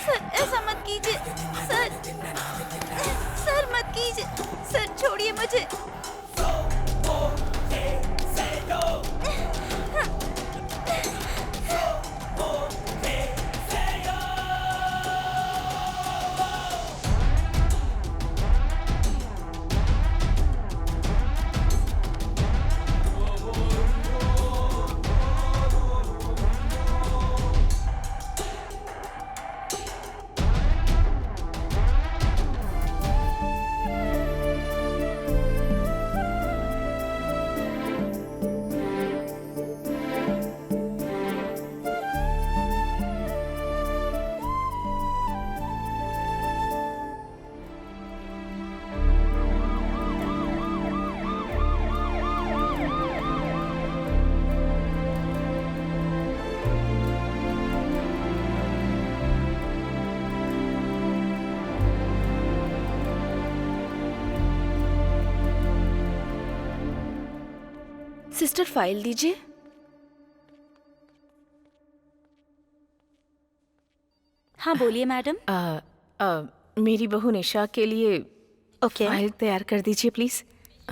Sir ऐसा मत कीजिए। सर सर मत कीजिए। सर छोड़िए मुझे। सिस्टर फाइल दीजिए। हाँ बोलिए मैडम। मेरी बहू निशा के लिए ओके। फाइल तैयार कर दीजिए प्लीज।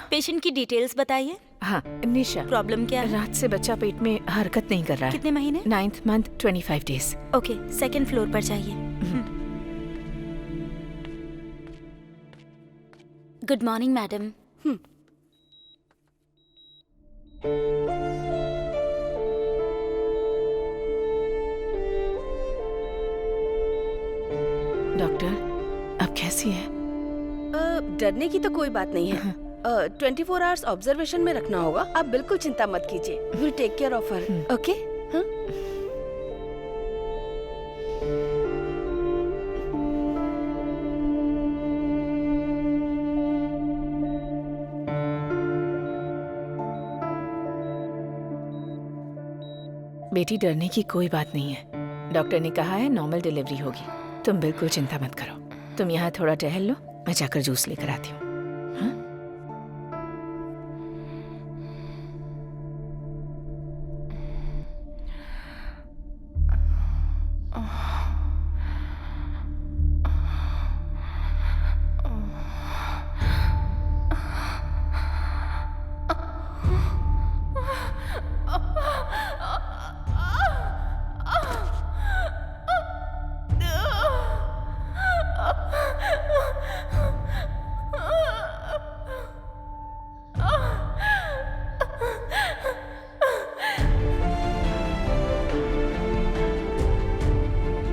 पेशेंट की डिटेल्स बताइए। हाँ निशा, प्रॉब्लम क्या है? रात से बच्चा पेट में हरकत नहीं कर रहा है। कितने महीने? 9th month 25 days। Okay, second floor पर जाइए। Good morning madam. डॉक्टर अब कैसी है? डरने की तो कोई बात नहीं है। 24 आवर्स ऑब्जर्वेशन में रखना होगा। आप बिल्कुल चिंता मत कीजिए। Will take care of her. Okay? बेटी डरने की कोई बात नहीं है। डॉक्टर ने कहा है नॉर्मल डिलीवरी होगी। तुम बिल्कुल चिंता मत करो। तुम यहाँ थोड़ा टहल लो, मैं जाकर जूस लेकर आती हूँ। हाँ?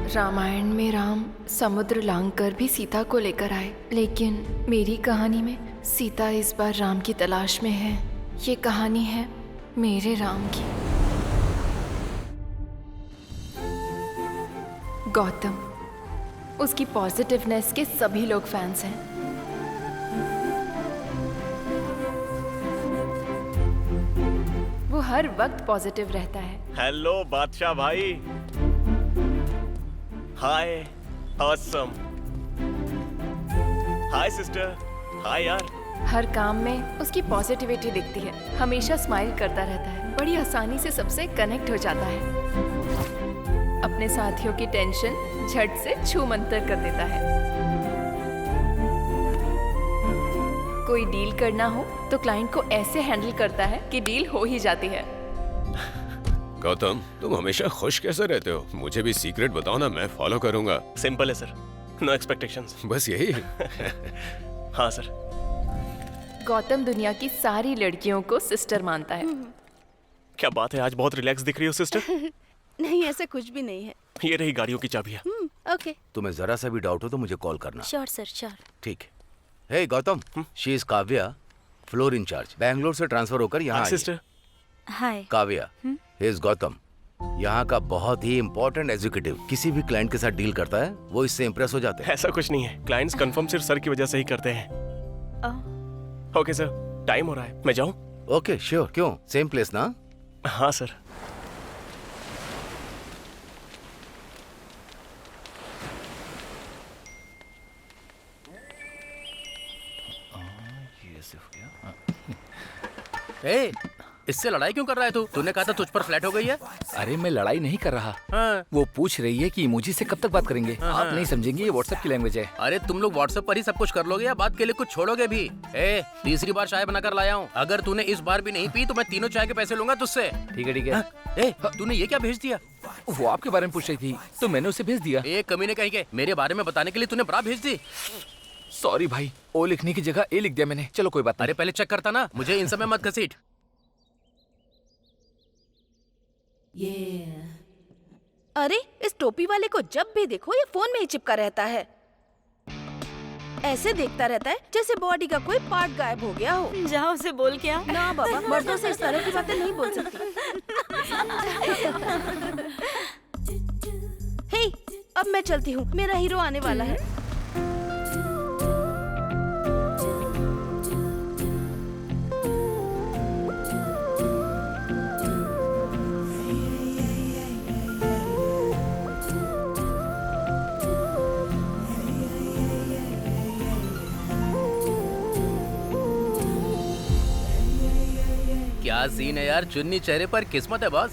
रामायण में राम समुद्र लांघकर भी सीता को लेकर आए, लेकिन मेरी कहानी में सीता इस बार राम की तलाश में है। ये कहानी है मेरे राम की। गौतम, उसकी पॉजिटिवनेस के सभी लोग फैंस हैं। वो हर वक्त पॉजिटिव रहता है। हेलो बादशाह भाई। हाय ऑसम। हाय सिस्टर। हाय यार। हर काम में उसकी पॉजिटिविटी दिखती है। हमेशा स्माइल करता रहता है। बड़ी आसानी से सबसे कनेक्ट हो जाता है। अपने साथियों की टेंशन झट से छू मंतर कर देता है। कोई डील करना हो तो क्लाइंट को ऐसे हैंडल करता है कि डील हो ही जाती है। गौतम, तुम हमेशा खुश कैसे रहते हो? मुझे भी सीक्रेट बताओ ना, मैं फॉलो करूंगा। सिंपल है सर, नो एक्सपेक्टेशंस। बस यही? हाँ सर। गौतम दुनिया की सारी लड़कियों को सिस्टर मानता है। क्या बात है, आज बहुत रिलैक्स दिख रही हो सिस्टर। नहीं, ऐसा कुछ भी नहीं है। ये रही गाड़ियों की चाबियाँ। ओके। तुम्हें जरा सा भी डाउट हो तो मुझे कॉल करना। Sure sir, sure. ठीक है। Hey Gautam, she is Kavya, floor incharge. Bangalore से ट्रांसफर होकर यहाँ आई है। Sister. Hi. Kavya, he is Gautam, यहाँ का बहुत ही इम्पोर्टेंट एग्जीक्यूटिव। किसी भी क्लाइंट के साथ डील करता है वो इससे इम्प्रेस हो जाते हैं। ऐसा कुछ नहीं है, क्लाइंट्स कंफर्म सिर्फ सर की वजह से ही करते हैं। ओके सर, टाइम हो रहा है, मैं जाऊँ? Okay sure. क्यों? सेम प्लेस ना? हाँ सर। हे, इससे लड़ाई क्यों कर रहा है तू? तूने कहा था तुझ पर फ्लैट हो गई है। अरे मैं लड़ाई नहीं कर रहा। हाँ। वो पूछ रही है कि इमोजी से कब तक बात करेंगे। आप नहीं समझेंगे, ये व्हाट्सएप की लैंग्वेज है। अरे तुम लोग व्हाट्सएप पर ही सब कुछ कर लोगे या बात के लिए कुछ छोड़ोगे भी? तीसरी बार चाय बनाकर लाया हूँ, अगर तूने इस बार भी नहीं पी तो मैं तीनों चाय के पैसे लूंगा तुझसे। ठीक है ठीक है। तूने ये क्या भेज दिया? वो आपके बारे में पूछ रही थी तो मैंने उसे भेज दिया। एक कमीने कहीं के मेरे बारे में बताने के लिए तूने ब्रा भेज दी। सॉरी भाई, ओ लिखने की जगह ए लिख दिया मैंने। चलो कोई बात नहीं। अरे पहले चेक करता ना, मुझे इन सब में मत घसीट। अरे इस टोपी वाले को जब भी देखो ये फोन में ही चिपका रहता है। ऐसे देखता रहता है जैसे बॉडी का कोई पार्ट गायब हो गया हो। जाओ उसे बोल क्या। ना बाबा, मर्दों से इस तरह की बातें नहीं बोल सकती। हे, अब मैं चलती हूँ, मेरा हीरो आने वाला है। क्या सीन है यार, चुन्नी चेहरे पर किस्मत है बॉस।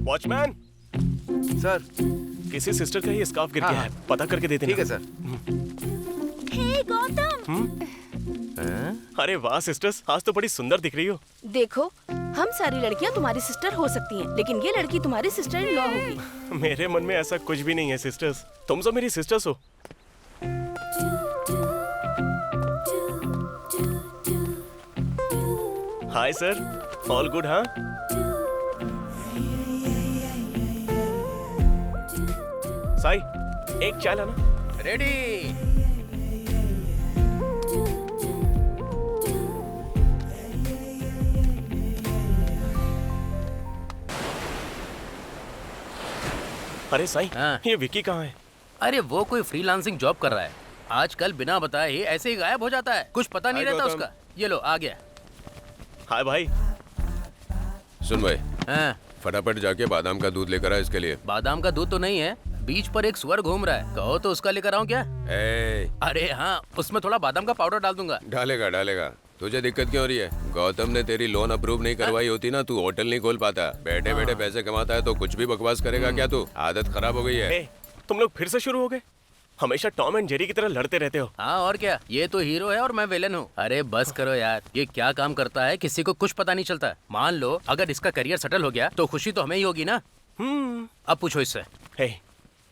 Watchman sir. किसी सिस्टर का ये स्कार्फ गिर हाँ, गया है, पता करके दे देना। ठीक है सर। हे गौतम, अरे वाह सिस्टर्स, आज तो बड़ी सुंदर दिख रही हो। देखो, हम सारी लड़कियां तुम्हारी सिस्टर हो सकती हैं, लेकिन ये लड़की तुम्हारी सिस्टर इन लॉ होगी। मेरे मन में ऐसा कुछ भी नहीं है सिस्टर्स, तुम सब मेरी सिस्टर्स हो। Hi sir, all good? हाँ साई, एक चाय लाना। रेडी। अरे साई, हाँ। ये विकी कहाँ है? अरे वो कोई फ्रीलांसिंग जॉब कर रहा है, आजकल बिना बताए ही ऐसे ही गायब हो जाता है, कुछ पता नहीं हाय रहता गौतम। उसका। ये लो आ गया। हाय भाई। सुन भाई, हाँ, फटाफट जाके बादाम का दूध लेकर आ इसके लिए। बादाम का दूध तो नहीं है, बीच पर एक सुअर घूम रहा है, कहो तो उसका लेकर आऊं क्या? अरे हाँ, उसमें थोड़ा बादाम का पाउडर डाल दूंगा। डालेगा डालेगा। तुझे दिक्कत क्यों हो रही है? गौतम ने तेरी लोन अप्रूव नहीं करवाई होती ना, तू होटल नहीं खोल पाता। बैठे बैठे पैसे कमाता है तो कुछ भी बकवास करेगा क्या तू? आदत खराब हो गई है। तुम लोग फिर से शुरू हो गए? हमेशा टॉम एंड जेरी की तरह लड़ते रहते हो। हाँ और क्या, ये तो हीरो है और मैं विलेन हूँ। अरे बस करो यार, ये क्या काम करता है किसी को कुछ पता नहीं चलता। मान लो अगर इसका करियर सेटल हो गया तो खुशी तो हमें ही होगी ना। अब पूछो इससे। हे,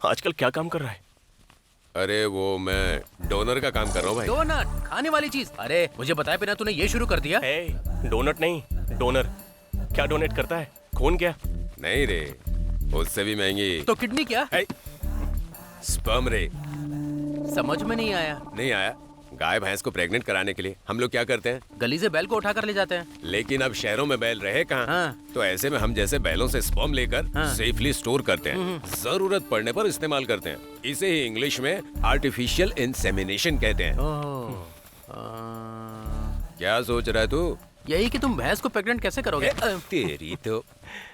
आजकल क्या काम कर रहा है? अरे वो मैं डोनर का काम कर रहा हूँ भाई। डोनट, खाने वाली चीज। अरे मुझे बताया बिना तूने ये शुरू कर दिया? हे, डोनट नहीं, डोनर। क्या डोनेट करता है? खून क्या? नहीं रे, उससे भी महंगी। तो किडनी क्या? स्पर्म रे। समझ में नहीं आया। नहीं आया? गाय भैंस को प्रेग्नेंट कराने के लिए हम लोग क्या करते हैं? गली से बैल को उठा कर ले जाते हैं। लेकिन अब शहरों में बैल रहे कहाँ? हाँ। तो ऐसे में हम जैसे बैलों से स्पर्म लेकर सेफली स्टोर करते हैं, जरूरत पड़ने पर इस्तेमाल करते हैं। इसे ही इंग्लिश में आर्टिफिशियल इंसेमिनेशन कहते हैं। क्या सोच रहा है तू? यही कि तुम भैंस को प्रेग्नेंट कैसे करोगे? तेरी तो।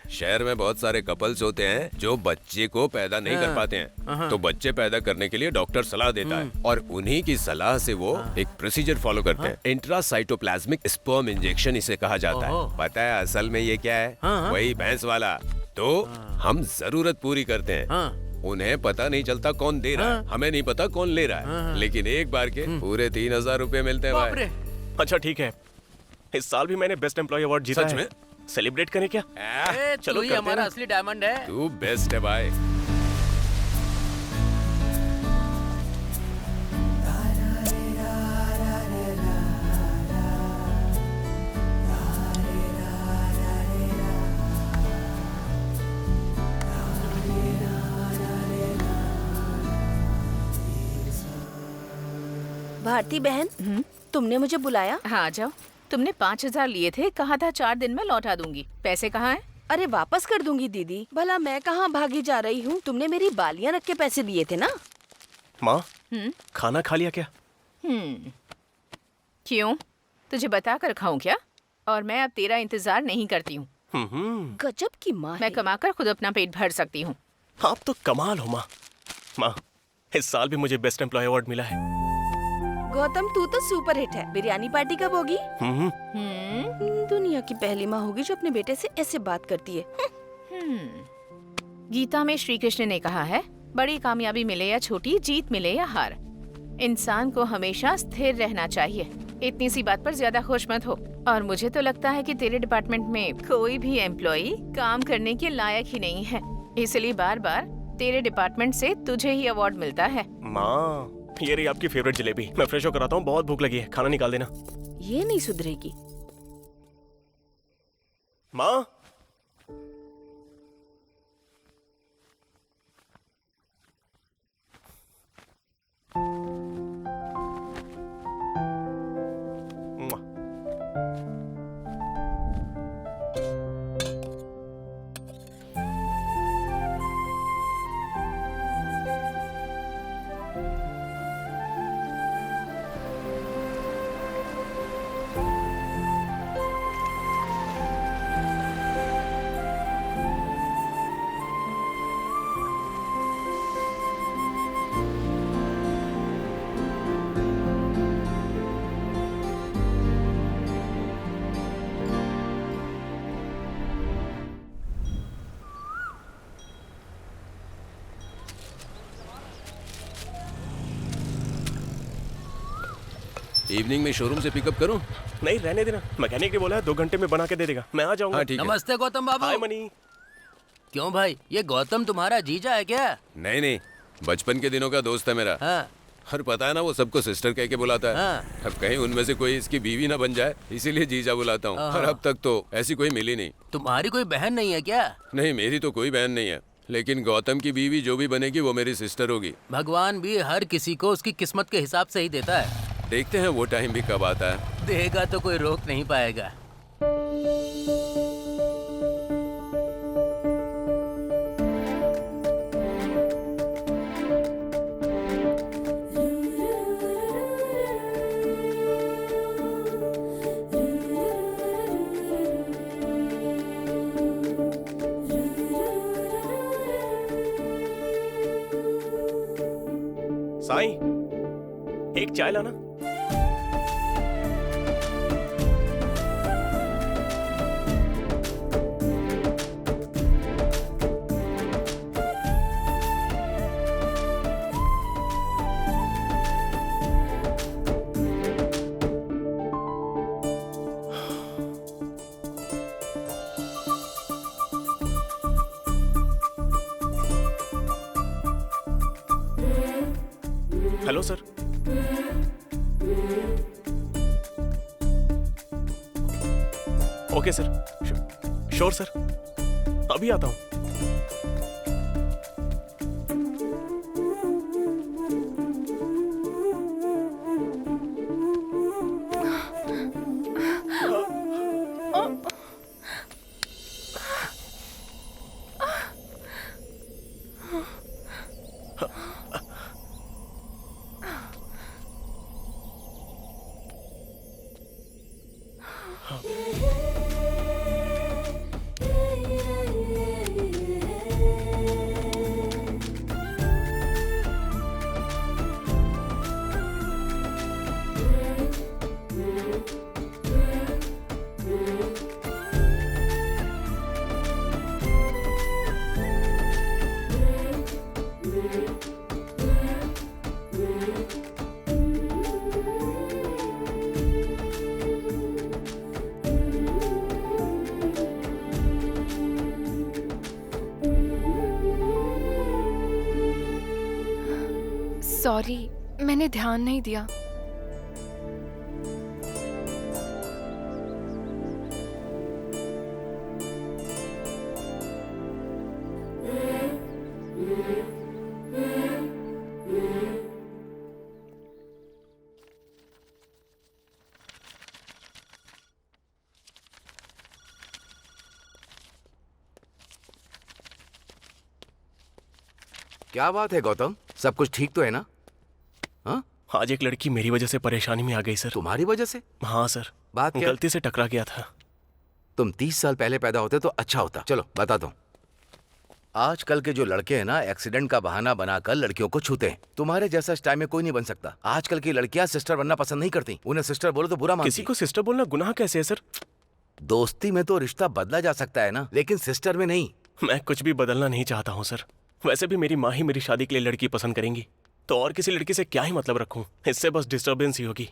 शहर में बहुत सारे कपल्स होते हैं जो बच्चे को पैदा नहीं कर पाते हैं, तो बच्चे पैदा करने के लिए डॉक्टर सलाह देता है और उन्हीं की सलाह से वो एक प्रोसीजर फॉलो करते हैं। इंट्रासाइटोप्लाज्मिक स्पर्म इंजेक्शन इसे कहा जाता है। पता है असल में ये क्या है? वही भैंस वाला। तो हम जरूरत पूरी करते हैं। उन्हें पता नहीं चलता कौन दे रहा है, हमें नहीं पता कौन ले रहा है, लेकिन एक बार के पूरे 3000 रुपए मिलते हैं भाई। अच्छा ठीक है, इस साल भी मैंने बेस्ट एम्प्लॉय अवार्ड जीता सच है। में? सेलिब्रेट करें क्या? चलो, करते हमारा हैं। असली डायमंड है। तू बेस्ट है भाई। भारती बहन, तुमने मुझे बुलाया? हाँ आ जाओ। तुमने 5000 लिए थे, कहा था 4 दिन में लौटा दूंगी। पैसे कहाँ हैं? अरे वापस कर दूंगी दीदी। भला मैं कहाँ भागी जा रही हूँ? तुमने मेरी बालियां रख के पैसे दिए थे ना। माँ, खाना खा लिया क्या? क्यों? तुझे बता कर खाऊं क्या? और मैं अब तेरा इंतजार नहीं करती हूँ। गजब की माँ मैं है। कमाकर खुद अपना पेट भर सकती हूँ। आप तो कमाल हो माँ। माँ, इस साल भी मुझे बेस्ट एम्प्लॉय अवार्ड मिला है। गौतम तू तो सुपर हिट है। बिरयानी पार्टी कब होगी? हम्म, दुनिया की पहली माँ होगी जो अपने बेटे से ऐसे बात करती है। गीता में श्री कृष्ण ने कहा है, बड़ी कामयाबी मिले या छोटी, जीत मिले या हार, इंसान को हमेशा स्थिर रहना चाहिए। इतनी सी बात पर ज्यादा खुश मत हो। और मुझे तो लगता है कि तेरे डिपार्टमेंट में कोई भी एम्प्लॉई काम करने के लायक ही नहीं है, इसलिए बार बार तेरे डिपार्टमेंट से तुझे ही अवार्ड मिलता है। माँ, ये रही आपकी फेवरेट जलेबी। मैं फ्रेश होकर आता हूँ, बहुत भूख लगी है, खाना निकाल देना। ये नहीं सुधरेगी। माँ, इवनिंग में शोरूम से पिकअप करूं? नहीं रहने देना, मैकेनिक ने बोला है 2 घंटे में बना के दे देगा। मैं आ जाऊंगा। हाँ ठीक है। नमस्ते गौतम हाय बाबू। मनी। क्यों भाई, ये गौतम तुम्हारा जीजा है क्या? नहीं नहीं, बचपन के दिनों का दोस्त है मेरा। हाँ। और पता है ना, वो सबको सिस्टर कह के बुलाता है। हाँ। अब कहीं उनमें से कोई इसकी बीवी ना बन जाए, इसीलिए जीजा बुलाता हूँ। और अब तक तो ऐसी कोई मिली नहीं। तुम्हारी कोई बहन नहीं है क्या? नहीं, मेरी तो कोई बहन नहीं है, लेकिन गौतम की बीवी जो भी बनेगी वो मेरी सिस्टर होगी। भगवान भी हर किसी को उसकी किस्मत के हिसाब से ही देता है। देखते हैं वो टाइम भी कब आता है। देगा तो कोई रोक नहीं पाएगा। साईं, एक चाय लाना। Hello sir. Okay sir, sure sir, अभी आता हूँ। सॉरी, मैंने ध्यान नहीं दिया। क्या बात है गौतम, सब कुछ ठीक तो है ना? हाँ, आज एक लड़की मेरी वजह से परेशानी में आ गई सर। तुम्हारी वजह से? हाँ सर, बात क्या? गलती से टकरा गया था। तुम 30 साल पहले पैदा होते तो अच्छा होता। चलो बताता हूँ। आजकल के जो लड़के हैं ना, एक्सीडेंट का बहाना बनाकर लड़कियों को छूते हैं। तुम्हारे जैसा इस टाइम में कोई नहीं बन सकता। आजकल की लड़कियां सिस्टर बनना पसंद नहीं करती। उन्हें सिस्टर बोलो तो बुरा मानती। किसी को सिस्टर बोलना गुनाह कैसे है सर? दोस्ती में तो रिश्ता बदला जा सकता है ना, लेकिन सिस्टर में नहीं। मैं कुछ भी बदलना नहीं चाहता हूँ सर। वैसे भी मेरी माँ ही मेरी शादी के लिए लड़की पसंद करेंगी, तो और किसी लड़की से क्या ही मतलब रखूं? इससे बस डिस्टर्बेंस ही होगी।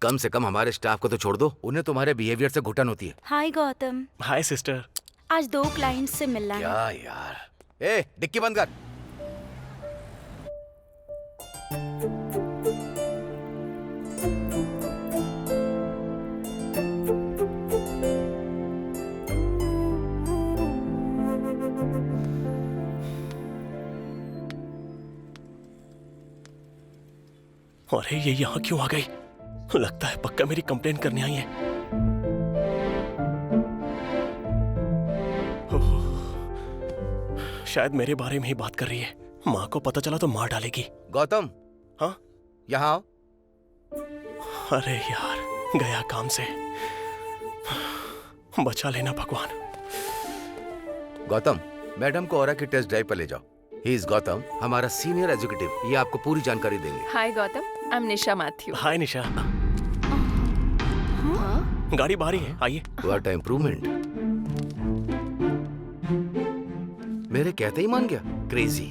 कम से कम हमारे स्टाफ को तो छोड़ दो, उन्हें तुम्हारे बिहेवियर से घुटन होती है। हाय गौतम, हाय सिस्टर। आज 2 क्लाइंट्स से मिलना है। क्या यार, ए डिक्की बंद कर। अरे ये यहाँ क्यों आ गई? लगता है पक्का मेरी कंप्लेन करने आई है। शायद मेरे बारे में ही बात कर रही है। माँ को पता चला तो मार डालेगी। गौतम, हाँ यहाँ आओ। अरे यार, गया काम से। बचा लेना भगवान। गौतम, मैडम को ऑरा की टेस्ट ड्राइव पर ले जाओ। ही इज गौतम, हमारा सीनियर एग्जीक्यूटिव। ये आपको पूरी जानकारी देंगे। Hi Gautam, I am Nisha Mathew. Hi Nisha. गाड़ी बाहर ही है, आइए। What improvement. मेरे कहते ही मान गया। Crazy.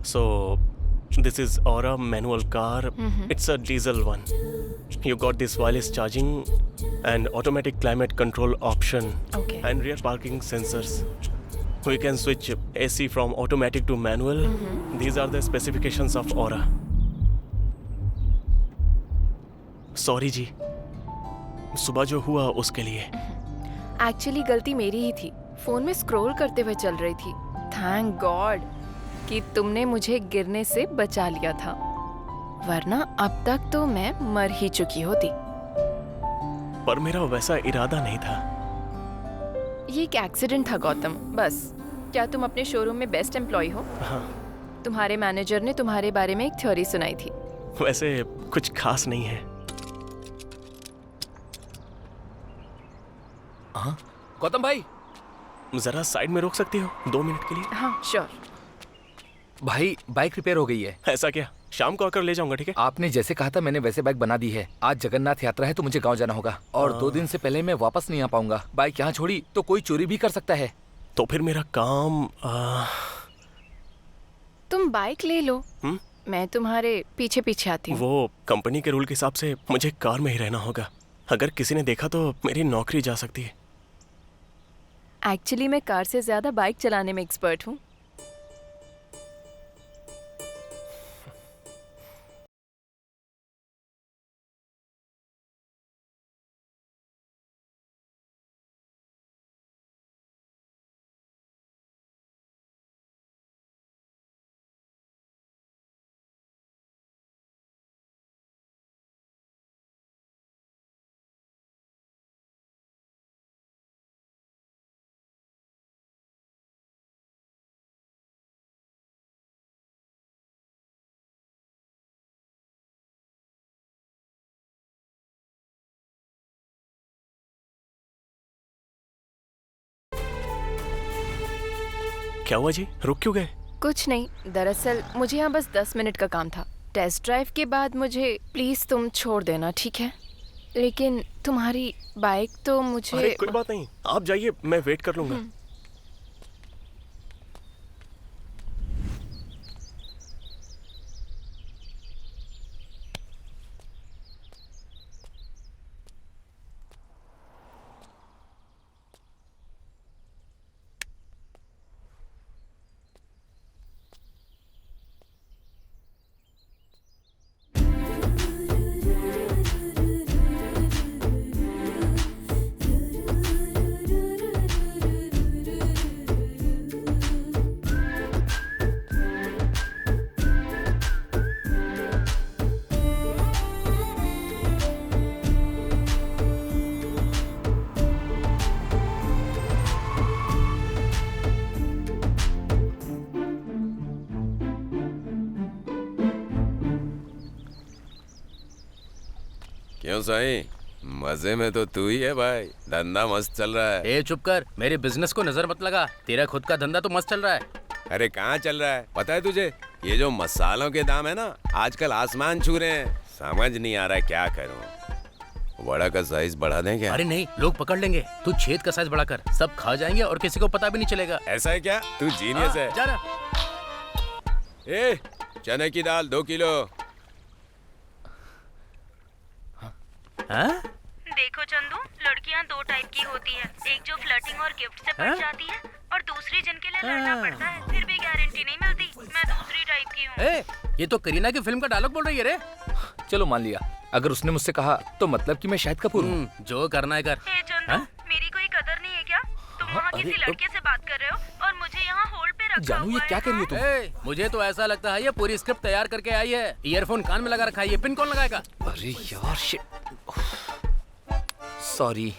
So this is Aura manual car. It's a diesel one. You got this wireless charging and automatic climate control option. Okay. And rear parking sensors. We can switch AC from automatic to manual. These are the specifications of Aura. Sorry जी, सुबह जो हुआ उसके लिए। Actually गलती मेरी ही थी, phone में scroll करते हुए चल रही थी। थैंक गॉड कि तुमने मुझे गिरने से बचा लिया था, वरना अब तक तो मैं मर ही चुकी होती। पर मेरा वैसा इरादा नहीं था। ये एक एक्सीडेंट था गौतम, बस। क्या तुम अपने शोरूम में बेस्ट एम्प्लॉय हो? हाँ। तुम्हारे मैनेजर ने तुम्हारे बारे में एक थ्योरी सुनाई थी। वैसे कुछ खास नहीं है। हाँ गौतम भाई, जरा साइड में रोक सकती हो 2 मिनट के लिए? हाँ श्योर। भाई बाइक रिपेयर हो गई है। ऐसा क्या? शाम को आकर ले जाऊंगा, ठीक है? आपने जैसे कहा था मैंने वैसे बाइक बना दी है। आज जगन्नाथ यात्रा है तो मुझे गांव जाना होगा और 2 दिन से पहले मैं वापस नहीं आ पाऊंगा। बाइक यहाँ छोड़ी तो कोई चोरी भी कर सकता है। तो फिर मेरा काम तुम बाइक ले लो, मैं तुम्हारे पीछे पीछे आती हूँ। वो कंपनी के रूल के हिसाब से मुझे कार में ही रहना होगा। अगर किसी ने देखा तो मेरी नौकरी जा सकती है। एक्चुअली मैं कार से ज्यादा बाइक चलाने में एक्सपर्ट हूँ। क्या हुआ जी, रुक क्यों गए? कुछ नहीं, दरअसल मुझे यहाँ बस 10 मिनट का काम था। टेस्ट ड्राइव के बाद मुझे प्लीज तुम छोड़ देना, ठीक है? लेकिन तुम्हारी बाइक तो मुझे। अरे कोई बात नहीं, आप जाइए, मैं वेट कर लूंगा। क्यों साईं, मजे में तो तू ही है भाई, धंधा मस्त चल रहा है। ए चुप कर, मेरे बिजनेस को नजर मत लगा। तेरा खुद का धंधा तो मस्त चल रहा है। अरे कहाँ चल रहा है पता है तुझे? ये जो मसालों के दाम है ना, आजकल आसमान छू रहे हैं। समझ नहीं आ रहा है क्या करूं। वड़ा का साइज बढ़ा दें क्या? अरे नहीं, लोग पकड़ लेंगे। तू छेद का साइज बढ़ा कर, सब खा जाएंगे और किसी को पता भी नहीं चलेगा। ऐसा है क्या? तू जीनियस है। जा ना। ए, चने की दाल 2 किलो। हाँ? देखो चंदू, लड़कियां 2 टाइप की होती है, एक जो फ्लर्टिंग और गिफ्ट से हाँ? पट जाती है और दूसरी जिनके लिए लड़ना पड़ता है फिर भी गारंटी नहीं मिलती। मैं दूसरी टाइप की हूँ। ए, ये तो करीना की फिल्म का डायलॉग बोल रही है रे। चलो मान लिया, अगर उसने मुझसे कहा तो मतलब कि मैं शाहिद कपूर हूँ। जो करना है कर। ए चंदू, हाँ? मेरी कोई कदर नहीं है क्या? तुम वहाँ किसी लड़के से बात कर रहे हो और मुझे यहाँ होल्ड पे रखा जानू, ये हुआ है। क्या कह रही हो तुम? ए, मुझे तो ऐसा लगता है ये पूरी स्क्रिप्ट तैयार करके आई है। ईयरफोन कान में लगा रखा है, ये पिन कौन लगाएगा? अरे यार शिट, सॉरी।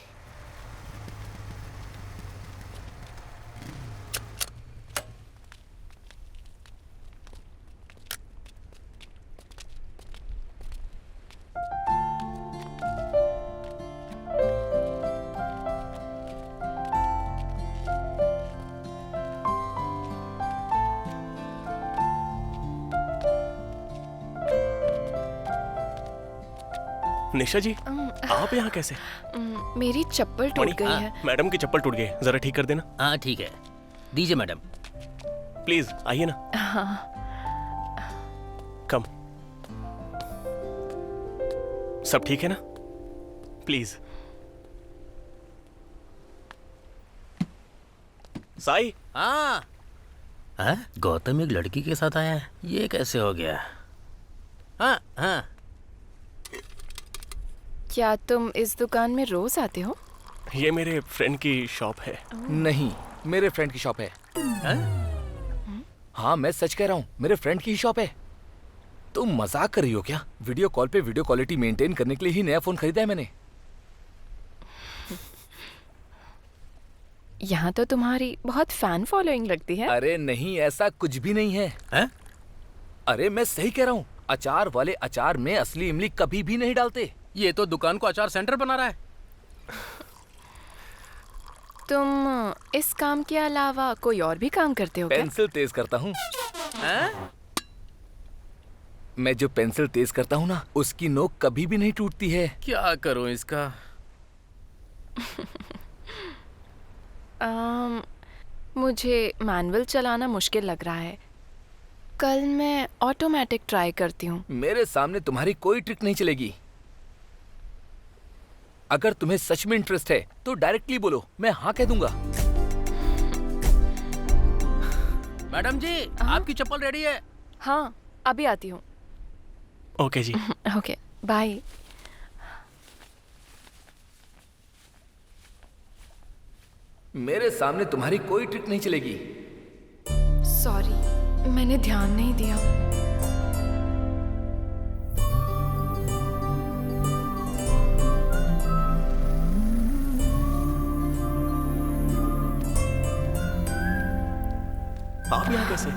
निशा जी, आप यहाँ कैसे? मेरी चप्पल टूट गई है। मैडम की चप्पल टूट गई, जरा ठीक कर देना। हाँ ठीक है, दीजिए मैडम। प्लीज आइए ना। कम। सब ठीक है ना? प्लीज। साई। हाँ। हाँ? गौतम एक लड़की के साथ आया है, ये कैसे हो गया? हाँ हाँ। क्या तुम इस दुकान में रोज आते हो? ये मेरे फ्रेंड की शॉप है। नहीं, मेरे फ्रेंड की शॉप है। हाँ? हाँ मैं सच कह रहा हूँ, मेरे फ्रेंड की ही शॉप है। तुम मजाक कर रही हो क्या? वीडियो कॉल पे वीडियो क्वालिटी मेंटेन करने के लिए ही नया फोन खरीदा है मैंने। यहाँ तो तुम्हारी बहुत फैन फॉलोइंग लगती है। अरे नहीं, ऐसा कुछ भी नहीं है। हाँ? अरे मैं सही कह रहा हूँ, अचार वाले अचार में असली इमली कभी भी नहीं डालते। ये तो दुकान को अचार सेंटर बना रहा है। तुम इस काम के अलावा कोई और भी काम करते हो क्या? पेंसिल तेज करता हूँ। हाँ? मैं जो पेंसिल तेज करता हूँ ना, उसकी नोक कभी भी नहीं टूटती है। क्या करूं इसका? मुझे मैनुअल चलाना मुश्किल लग रहा है। कल मैं ऑटोमेटिक ट्राई करती हूँ। मेरे सामने तुम्हारी कोई ट्रिक नहीं चलेगी। अगर तुम्हें सच में इंटरेस्ट है तो डायरेक्टली बोलो, मैं हाँ कह दूंगा। मैडम जी, आपकी चप्पल रेडी है। हाँ, अभी आती हूँ। ओके जी। Okay, bye. मेरे सामने तुम्हारी कोई ट्रिक नहीं चलेगी। सॉरी, मैंने ध्यान नहीं दिया। आप यहाँ कैसे?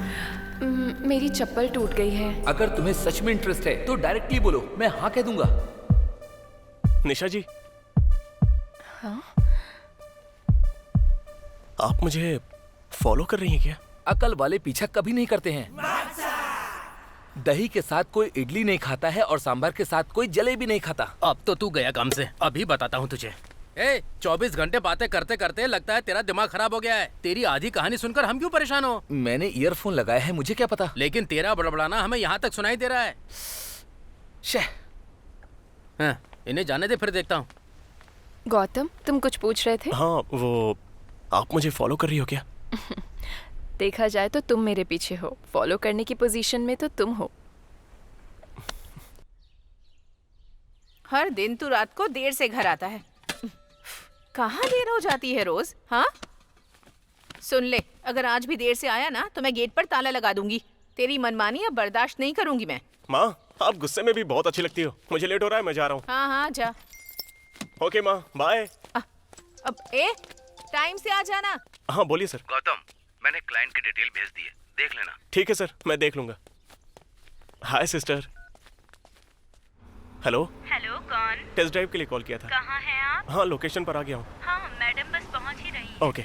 मेरी चप्पल टूट गई है। अगर तुम्हें सच में इंटरेस्ट है तो डायरेक्टली बोलो, मैं हाँ कह दूंगा। निशा जी। हाँ? आप मुझे फॉलो कर रही हैं क्या? अकल वाले पीछा कभी नहीं करते हैं। दही के साथ कोई इडली नहीं खाता है और सांभर के साथ कोई जलेबी नहीं खाता। अब तो तू गया काम से, अभी बताता हूँ तुझे। 24 घंटे बातें करते करते लगता है तेरा दिमाग खराब हो गया है। तेरी आधी कहानी सुनकर हम क्यों परेशान हो? मैंने ईयरफोन लगाया है, मुझे क्या पता। लेकिन तेरा बड़बड़ाना हमें यहाँ तक सुनाई दे रहा है। शह। हाँ, इन्हें जाने दे, फिर देखता हूँ। गौतम, तुम कुछ पूछ रहे थे? हाँ, वो आप मुझे फॉलो कर रही हो क्या? देखा जाए तो तुम मेरे पीछे हो, फॉलो करने की पोजीशन में तो तुम हो। हर दिन तू रात को देर से घर आता है। कहाँ देर हो जाती है रोज? हाँ, सुन ले, अगर आज भी देर से आया ना तो मैं गेट पर ताला लगा दूंगी। तेरी मनमानी अब बर्दाश्त नहीं करूंगी मैं। माँ, आप गुस्से में भी बहुत अच्छी लगती हो। मुझे लेट हो रहा है, मैं जा रहा हूँ। हाँ हाँ जा। ओके माँ, बाय। अब टाइम से आ जाना। हाँ बोलिए सर। गौतम, मैंने क्लाइंट की डिटेल भेज दी है, देख लेना। ठीक है सर, मैं देख लूंगा। हाय सिस्टर। हेलो हेलो, कौन? टेस्ट ड्राइव के लिए कॉल किया था। कहाँ हैं आप? हाँ, लोकेशन पर आ गया हूँ। हाँ, मैडम बस पहुँच ही रही है। ओके।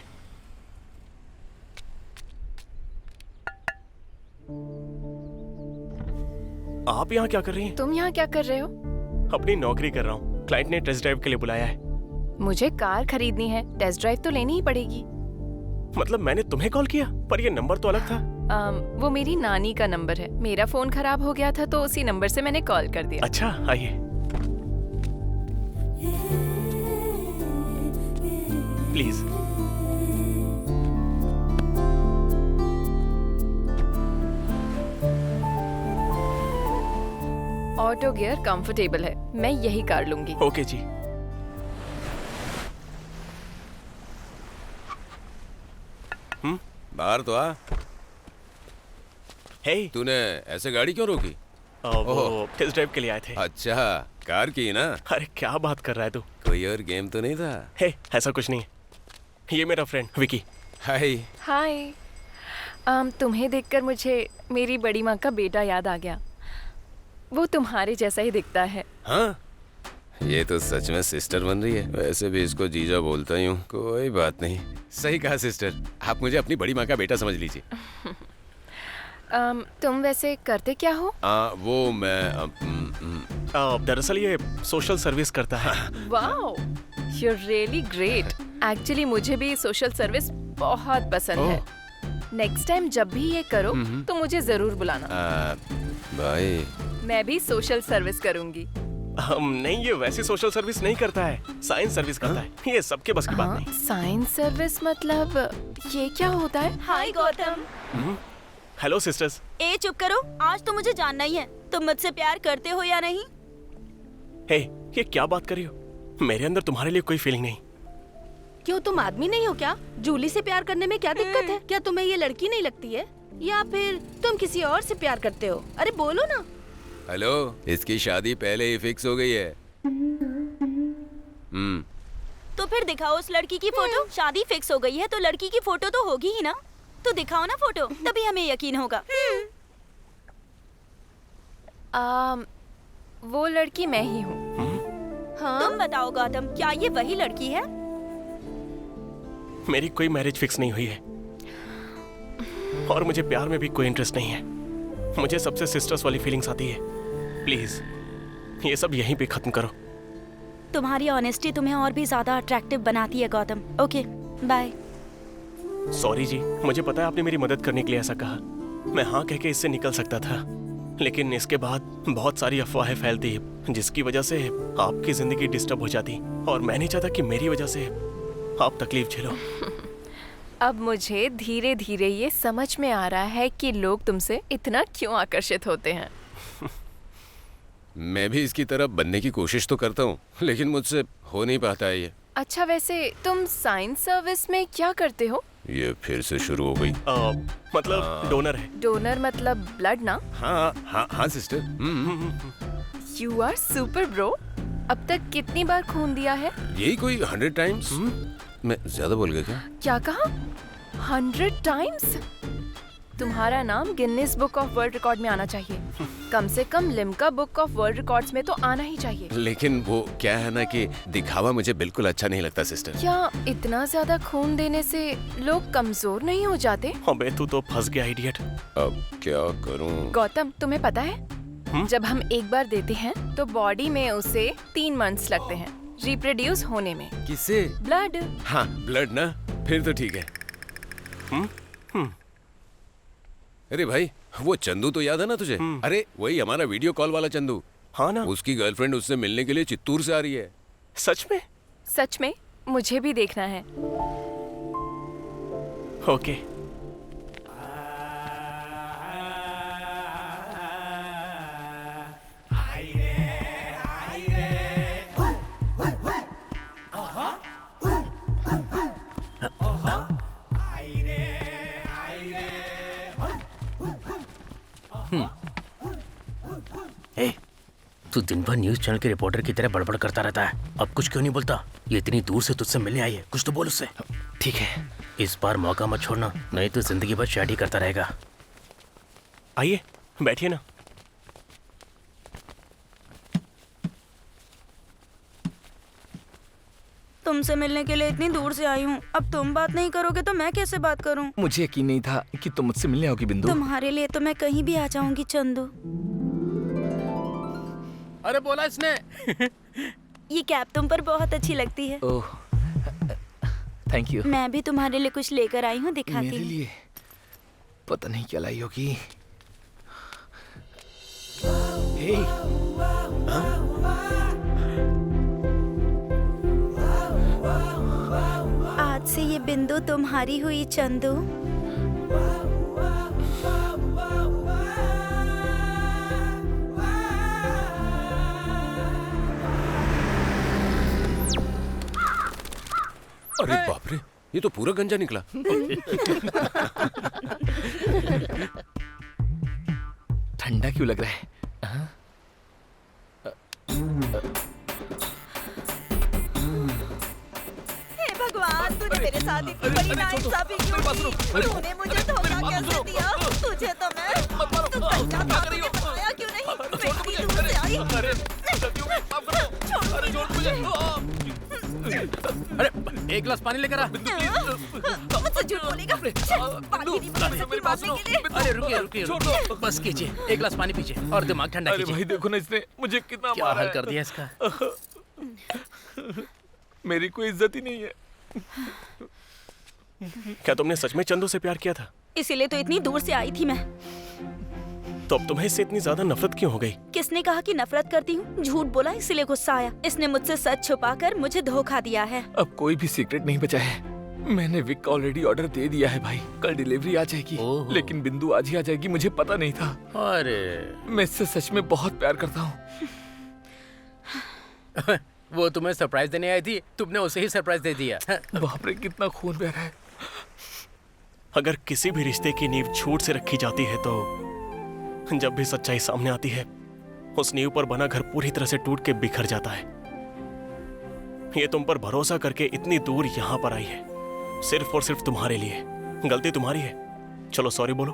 आप यहाँ क्या कर रही हैं? तुम यहाँ क्या कर रहे हो? अपनी नौकरी कर रहा हूँ। क्लाइंट ने टेस्ट ड्राइव के लिए बुलाया है। मुझे कार खरीदनी है, टेस्ट ड्राइव तो लेनी ही पड़ेगी। मतलब मैंने तुम्हें कॉल किया, पर ये नंबर तो अलग था। वो मेरी नानी का नंबर है। मेरा फोन खराब हो गया था तो उसी नंबर से मैंने कॉल कर दिया। अच्छा, आइए। प्लीज। ऑटो गियर कंफर्टेबल है, मैं यही कार लूंगी। ओके जी। बाहर तो आ। हे, तूने ऐसे गाड़ी क्यों रोकी? वो टेस्ट ड्राइव के लिए आए थे। अच्छा, कार की ना? अरे क्या बात कर रहा है तू? कोई और गेम तो नहीं था? हे, ऐसा कुछ नहीं है। ये मेरा फ्रेंड विकी। हाय। हाय। तुम्हें देखकर मुझे मेरी बड़ी माँ का बेटा याद आ गया। वो तुम्हारे जैसा ही दिखता है। हाँ, ये तो सच में सिस्टर बन रही है। वैसे भी इसको जीजा बोलता ही हूँ। कोई बात नहीं। सही कहा सिस्टर, आप मुझे अपनी बड़ी माँ का बेटा समझ लीजिए। तुम वैसे करते क्या हो? वो मैं दरअसल ये सोशल सर्विस करता है। Wow, you are really great. Actually मुझे भी सोशल सर्विस बहुत पसंद है। नेक्स्ट टाइम जब भी ये करो तो मुझे जरूर बुलाना। भाई, मैं भी सोशल सर्विस करूंगी। नहीं, ये वैसी सोशल सर्विस नहीं करता है, साइंस सर्विस करता है। ये सबके बस की बात नहीं। साइंस सर्विस मतलब ये क्या होता है? हाय गौतम। Hello sisters. ए चुप करो, आज तो मुझे जानना ही है, तुम मुझसे प्यार करते हो या नहीं? हे, ये क्या बात कर रही हो? मेरे अंदर तुम्हारे लिए कोई फीलिंग नहीं। क्यों, तुम आदमी नहीं हो क्या? जूली से प्यार करने में क्या दिक्कत है? क्या तुम्हें ये लड़की नहीं लगती है, या फिर तुम किसी और से प्यार करते हो? अरे बोलो ना। हेलो, इसकी शादी पहले ही फिक्स हो गई है। तो फिर दिखाओ उस लड़की की फोटो। शादी फिक्स हो गई है तो लड़की की फोटो तो होगी ही ना। तो दिखाओ ना फोटो, तभी हमें यकीन होगा। वो लड़की मैं ही हूँ। हाँ? तुम बताओ गौतम, क्या ये वही लड़की है? मेरी कोई मैरिज फिक्स नहीं हुई है और मुझे प्यार में भी कोई इंटरेस्ट नहीं है। मुझे सबसे सिस्टर्स वाली फीलिंग्स आती है। प्लीज ये सब यहीं पे खत्म करो। तुम्हारी ऑनेस्टी तुम्हें और भी ज्यादा अट्रैक्टिव बनाती है गौतम। Okay, bye. सॉरी जी, मुझे पता है आपने मेरी मदद करने के लिए ऐसा कहा। मैं हाँ कह के इससे निकल सकता था, लेकिन इसके बाद बहुत सारी अफवाहें फैलती जिसकी वजह से आपकी जिंदगी डिस्टर्ब हो जाती और मैं नहीं चाहता कि मेरी वजह से आप तकलीफ झेलो। अब मुझे धीरे धीरे ये समझ में आ रहा है कि लोग तुमसे इतना क्यों आकर्षित होते हैं। मैं भी इसकी तरफ बनने की कोशिश तो करता हूँ, लेकिन मुझसे हो नहीं पाता है ये। अच्छा, वैसे तुम साइंस सर्विस में क्या करते हो? ये फिर से शुरू हो गई। मतलब डोनर है। डोनर मतलब ब्लड ना? हाँ हाँ हाँ sister. You are super bro. अब तक कितनी बार खून दिया है? यही कोई 100 टाइम्स। मैं ज्यादा बोल गया क्या? क्या कहा? 100 टाइम्स? तुम्हारा नाम Guinness book of world record में आना चाहिए। कम से कम Limca book of world records में तो आना ही चाहिए। लेकिन वो क्या है ना कि दिखावा मुझे बिल्कुल अच्छा नहीं लगता सिस्टर। क्या इतना ज्यादा खून देने से लोग कमजोर नहीं हो जाते? अबे तू तो फंस गया इडियट। अब क्या करूं? गौतम, तुम्हें पता है जब हम एक बार देते हैं तो बॉडी में उसे 3 मंथ्स लगते हैं रिप्रोड्यूस होने में। किसे? ब्लड। हाँ, ब्लड ना, फिर तो ठीक है। अरे भाई, वो चंदू तो याद है ना तुझे? अरे वही हमारा वीडियो कॉल वाला चंदू। हाँ ना। उसकी गर्लफ्रेंड उससे मिलने के लिए चित्तूर से आ रही है। सच में? सच में, मुझे भी देखना है। ओके। तू दिन भर न्यूज चैनल के रिपोर्टर की तरह बड़बड़ करता रहता है, अब कुछ क्यों नहीं बोलता? ये इतनी दूर से तुझसे मिलने आई है, कुछ तो बोल उससे। ठीक है। इस बार मौका मत छोड़ना, नहीं तो जिंदगी भर चैट ही करता रहेगा। आइए बैठिए ना। तुमसे मिलने के लिए इतनी दूर से आई हूँ। अब तुम बात नहीं करोगे तो मैं कैसे बात करूँ? मुझे यकीन नहीं था कि तुम मुझसे मिलने आओगी बिंदु। तुम्हारे लिए तो मैं कहीं भी आ जाऊंगी चंदू। अरे बोला इसने। ये कैप तुम पर बहुत अच्छी लगती है। ओह, थैंक यू। मैं भी तुम्हारे लिए कुछ लेकर आई हूँ, दिखाती मेरे हूँ। लिए पता नहीं क्या लाई होगी। हे, आज से ये बिंदु तुम्हारी हुई चंदू। अरे बाप रे, ये तो पूरा गंजा निकला। ठंडा क्यों लग रहा है? हे भगवान, तूने मेरे साथ इतनी बड़ी नाइंसाफी क्यों की? तूने मुझे धोखा कैसे दिया? तुझे तो मैं तू गंजा था, तुझे बताया क्यों नहीं? मैं इतनी दूर से आई। अरे एक गिलास पानी लेकर आ। मुझसे झूठ बोलेगा? पानी नहीं बचा सकती मारने के लिए। अरे रुकिए, बस कीजिए, एक गिलास पानी पीजिए और दिमाग ठंडा अरे कीजिए। भाई देखो ना, इसने मुझे कितना क्या मारा हाल है। कर दिया इसका। मेरी कोई इज्जत ही नहीं है। क्या तुमने सच में चंदू से प्यार किया था? इसीलिए तो इतनी दूर से आई थी मैं। तो अब तुम्हें इससे इतनी ज्यादा नफरत क्यों हो गई? किसने कहा कि नफरत करती हूँ? झूठ बोला इसलिए गुस्सा आया। इसने मुझसे सच छुपाकर मुझे धोखा दिया है। अब कोई भी सीक्रेट नहीं बचा है। मैंने विक का ऑलरेडी ऑर्डर दे दिया है भाई। कल डिलीवरी आ जाएगी। ओहो। लेकिन बिंदु आज ही आ जाएगी, मुझे पता नहीं था। अरे मैं इससे सच में बहुत प्यार करता हूँ। वो तुम्हें सरप्राइज देने आई थी, तुमने उसे ही सरप्राइज दे दिया। बाप रे, कितना खून बह रहा है। अगर किसी भी रिश्ते की नींव झूठ से रखी जाती है तो जब भी सच्चाई सामने आती है, उस नींव पर बना घर पूरी तरह से टूट के बिखर जाता है। ये तुम पर भरोसा करके इतनी दूर यहाँ पर आई है, सिर्फ और सिर्फ तुम्हारे लिए। गलती तुम्हारी है, चलो सॉरी बोलो।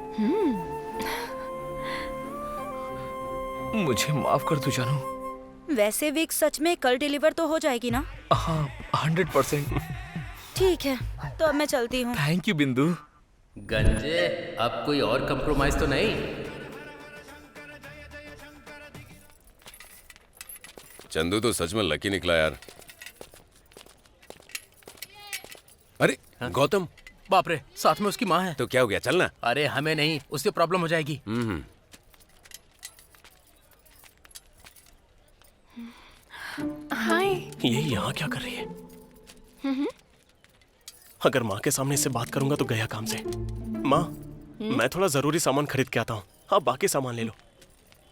मुझे माफ कर दो जानू। वैसे विक सच में कल डिलीवर तो हो जाएगी ना? हाँ, 100%। ठीक है, तो अब मैं चलती हूँ। थैंक यू बिंदु। गंजे, अब कोई और कंप्रोमाइज तो नहीं? चंदू तो सच में लकी निकला यार। अरे गौतम, बाप रे, साथ में उसकी माँ है। तो क्या हो गया, चलना। अरे हमें नहीं, उससे प्रॉब्लम हो जाएगी। हाय। ये यहाँ क्या कर रही है? अगर माँ के सामने इससे बात करूंगा तो गया काम से। माँ, मैं थोड़ा जरूरी सामान खरीद के आता हूँ, आप बाकी सामान ले लो।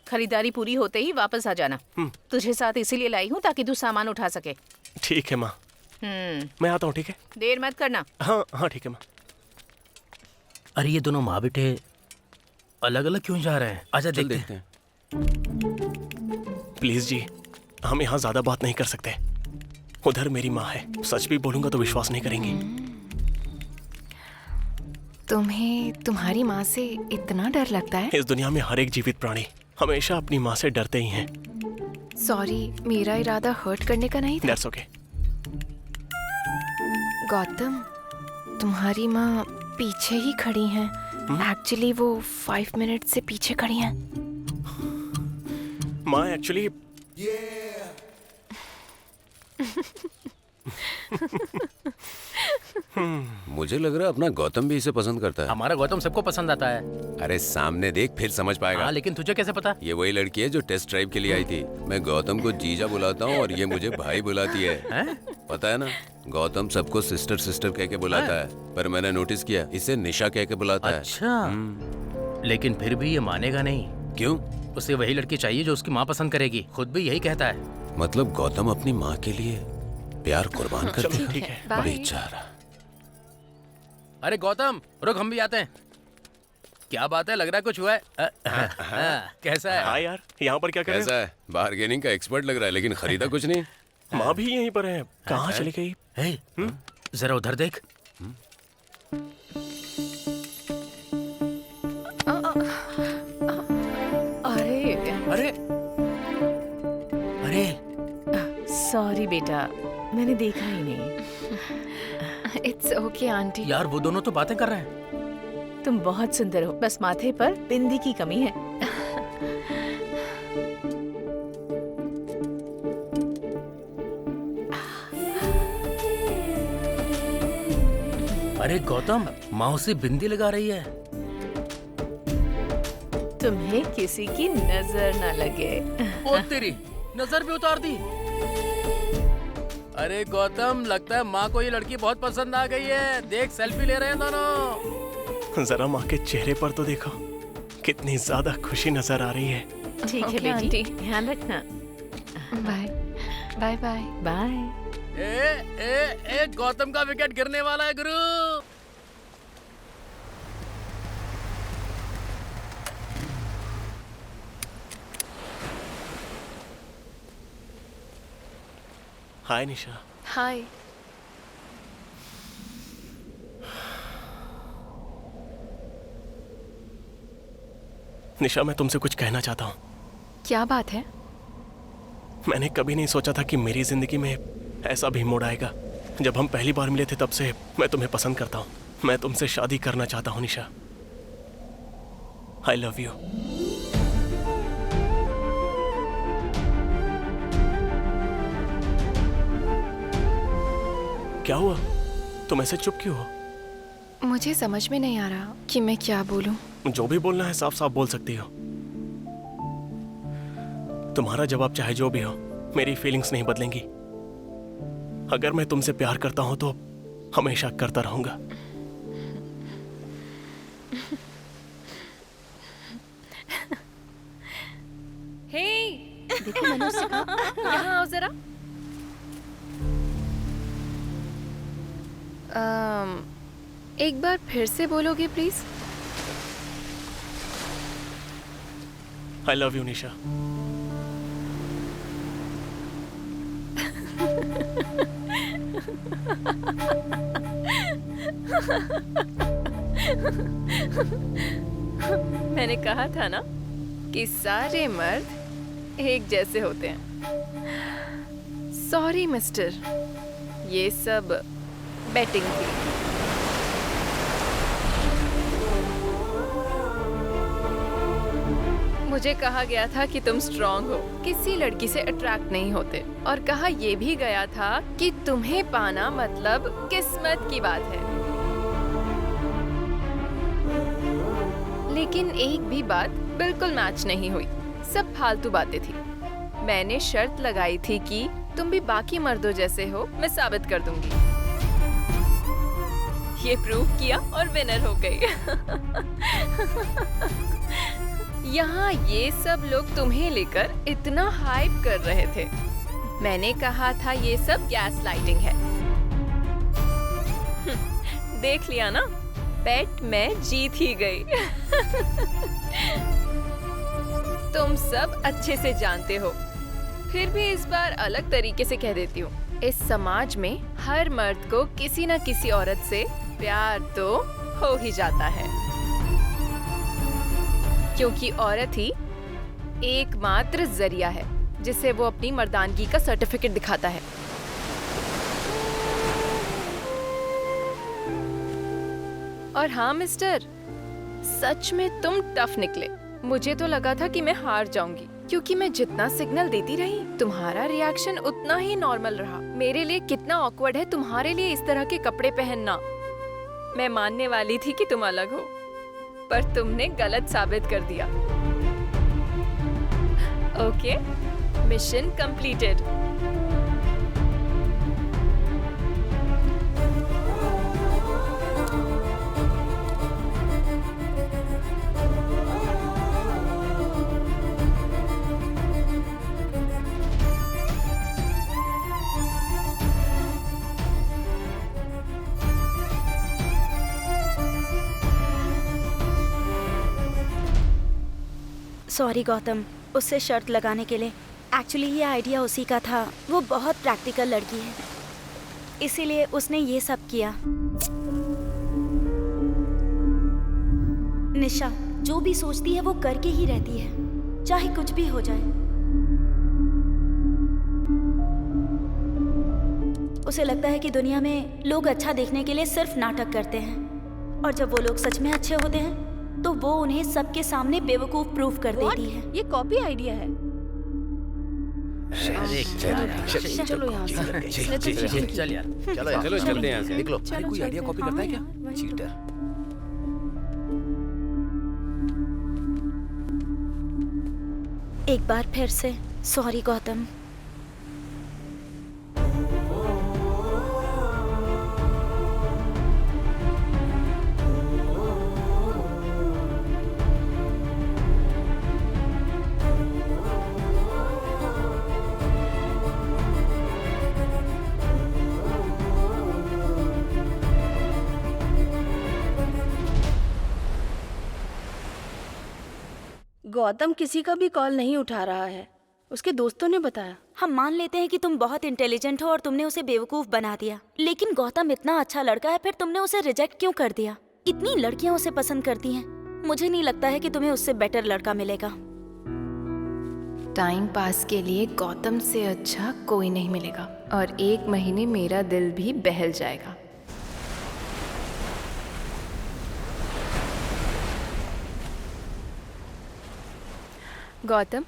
खरीदारी पूरी होते ही वापस आ जाना। तुझे साथ इसीलिए लाई हूँ ताकि तू सामान उठा सके। ठीक है माँ, मैं आता हूँ। ठीक है, देर मत करना। हाँ हाँ ठीक है माँ। अरे ये दोनों माँ बेटे अलग अलग क्यों जा रहे हैं? आजा देखते हैं। प्लीज जी, हम यहाँ ज्यादा बात नहीं कर सकते। उधर मेरी माँ है, सच भी बोलूंगा तो विश्वास नहीं करेंगी। तुम्हें तुम्हारी माँ से इतना डर लगता है? इस दुनिया में हर एक जीवित प्राणी हमेशा अपनी माँ से डरते ही हैं। सॉरी, मेरा इरादा हर्ट करने का नहीं था। That's okay. गौतम, तुम्हारी माँ पीछे ही खड़ी हैं। एक्चुअली वो 5 मिनट से पीछे खड़ी हैं। माँ एक्चुअली मुझे लग रहा है अपना गौतम भी इसे पसंद करता है। हमारा गौतम सबको पसंद आता है। अरे सामने देख, फिर समझ पाएगा। हाँ, लेकिन तुझे कैसे पता? ये वही लड़की है जो टेस्ट ड्राइव के लिए आई थी। मैं गौतम को जीजा बुलाता हूँ और ये मुझे भाई बुलाती है। पता है ना, गौतम सबको सिस्टर सिस्टर कह के बुलाता है, पर मैंने नोटिस किया इसे निशा कह के बुलाता है। अच्छा, लेकिन फिर भी ये मानेगा नहीं। क्यों? उसे वही लड़की चाहिए जो उसकी माँ पसंद करेगी। खुद भी यही कहता है। मतलब गौतम अपनी माँ के लिए प्यार कुर्बान कर चलो दिया। ठीक है। बाय। बेचारा। अरे गौतम रुक, हम भी आते हैं। क्या बात है, लग रहा है कुछ हुआ है। कैसा है? हाँ यार, यहाँ पर क्या कर रहे कैसा है? बार्गेनिंग का एक्सपर्ट लग रहा है, लेकिन खरीदा कुछ नहीं। हैं? माँ भी यहीं पर है, कहाँ चली गई? हे, जरा उधर देख। अरे अरे अरे सॉरी बेटा, मैंने देखा ही नहीं। It's okay aunty. यार वो दोनों तो बातें कर रहे हैं। तुम बहुत सुंदर हो, बस माथे पर बिंदी की कमी है। अरे गौतम, मौसी बिंदी लगा रही है। तुम्हें किसी की नजर न लगे। ओ तेरी नजर भी उतार दी। अरे गौतम, लगता है माँ को ये लड़की बहुत पसंद आ गई है। देख सेल्फी ले रहे हैं दोनों। जरा माँ के चेहरे पर तो देखो, कितनी ज्यादा खुशी नजर आ रही है। ठीक है ओके, बेटी, आंटी। ध्यान रखना। Bye bye bye. बाय। ए गौतम का विकेट गिरने वाला है गुरु। हाय निशा। हाय। निशा, मैं तुमसे कुछ कहना चाहता हूँ। क्या बात है? मैंने कभी नहीं सोचा था कि मेरी जिंदगी में ऐसा भी मोड़ आएगा। जब हम पहली बार मिले थे तब से मैं तुम्हें पसंद करता हूँ। मैं तुमसे शादी करना चाहता हूँ निशा। I love you. क्या हुआ? तुम ऐसे चुप क्यों हो? मुझे समझ में नहीं आ रहा कि मैं क्या बोलूं। जो भी बोलना है साफ साफ बोल सकती हो। तुम्हारा जवाब चाहे जो भी हो, मेरी फीलिंग्स नहीं बदलेंगी। अगर मैं तुमसे प्यार करता हूं तो हमेशा करता रहूंगा। हे, देखो मनुष्य का, यहाँ आओ जरा। एक बार फिर से बोलोगे प्लीज? आई लव यू निशा। मैंने कहा था ना कि सारे मर्द एक जैसे होते हैं। सॉरी मिस्टर, ये सब बैटिंग थी। मुझे कहा गया था कि तुम स्ट्रांग हो, किसी लड़की से अट्रैक्ट नहीं होते, और कहा यह भी गया था कि तुम्हें पाना मतलब किस्मत की बात है। लेकिन एक भी बात बिल्कुल मैच नहीं हुई, सब फालतू बातें थी। मैंने शर्त लगाई थी कि तुम भी बाकी मर्दों जैसे हो, मैं साबित कर दूंगी। ये प्रूव किया और विनर हो गई। यहाँ ये सब लोग तुम्हें लेकर इतना हाइप कर रहे थे। मैंने कहा था ये सब गैस लाइटिंग है। देख लिया ना, बेट मैं जीत ही गई। तुम सब अच्छे से जानते हो, फिर भी इस बार अलग तरीके से कह देती हूँ। इस समाज में हर मर्द को किसी न किसी औरत से प्यार तो हो ही जाता है, क्योंकि औरत ही एकमात्र जरिया है जिससे वो अपनी मर्दानगी का सर्टिफिकेट दिखाता है। और हाँ मिस्टर, सच में तुम टफ निकले। मुझे तो लगा था कि मैं हार जाऊंगी, क्योंकि मैं जितना सिग्नल देती रही, तुम्हारा रिएक्शन उतना ही नॉर्मल रहा। मेरे लिए कितना ऑकवर्ड है तुम्हारे लिए इस तरह के कपड़े पहनना। मैं मानने वाली थी कि तुम अलग हो, पर तुमने गलत साबित कर दिया। Okay, mission completed. Sorry Gautam, उससे शर्त लगाने के लिए। एक्चुअली ये आइडिया उसी का था। वो बहुत प्रैक्टिकल लड़की है, इसीलिए उसने ये सब किया। निशा जो भी सोचती है वो करके ही रहती है, चाहे कुछ भी हो जाए। उसे लगता है कि दुनिया में लोग अच्छा देखने के लिए सिर्फ नाटक करते हैं, और जब वो लोग सच में अच्छे होते हैं तो वो उन्हें सबके सामने बेवकूफ प्रूफ कर देती है। ये कॉपी आइडिया है। चलो यहाँ से। चल यार, चलो चलते हैं यहाँ से। निकलो। अरे कोई आइडिया कॉपी करता है क्या? चीटर। एक बार फिर से सॉरी गौतम। गौतम किसी का भी कॉल नहीं उठा रहा है। उसके दोस्तों ने बताया। हम मान लेते हैं कि तुम बहुत इंटेलिजेंट हो और तुमने उसे बेवकूफ बना दिया, लेकिन गौतम इतना अच्छा लड़का है, फिर तुमने उसे रिजेक्ट क्यों कर दिया? इतनी लड़कियां उसे पसंद करती हैं। मुझे नहीं लगता है कि तुम्हें उससे बेटर लड़का मिलेगा। टाइम पास के लिए गौतम से अच्छा कोई नहीं मिलेगा, और 1 महीने मेरा दिल भी बहल जाएगा। गौतम,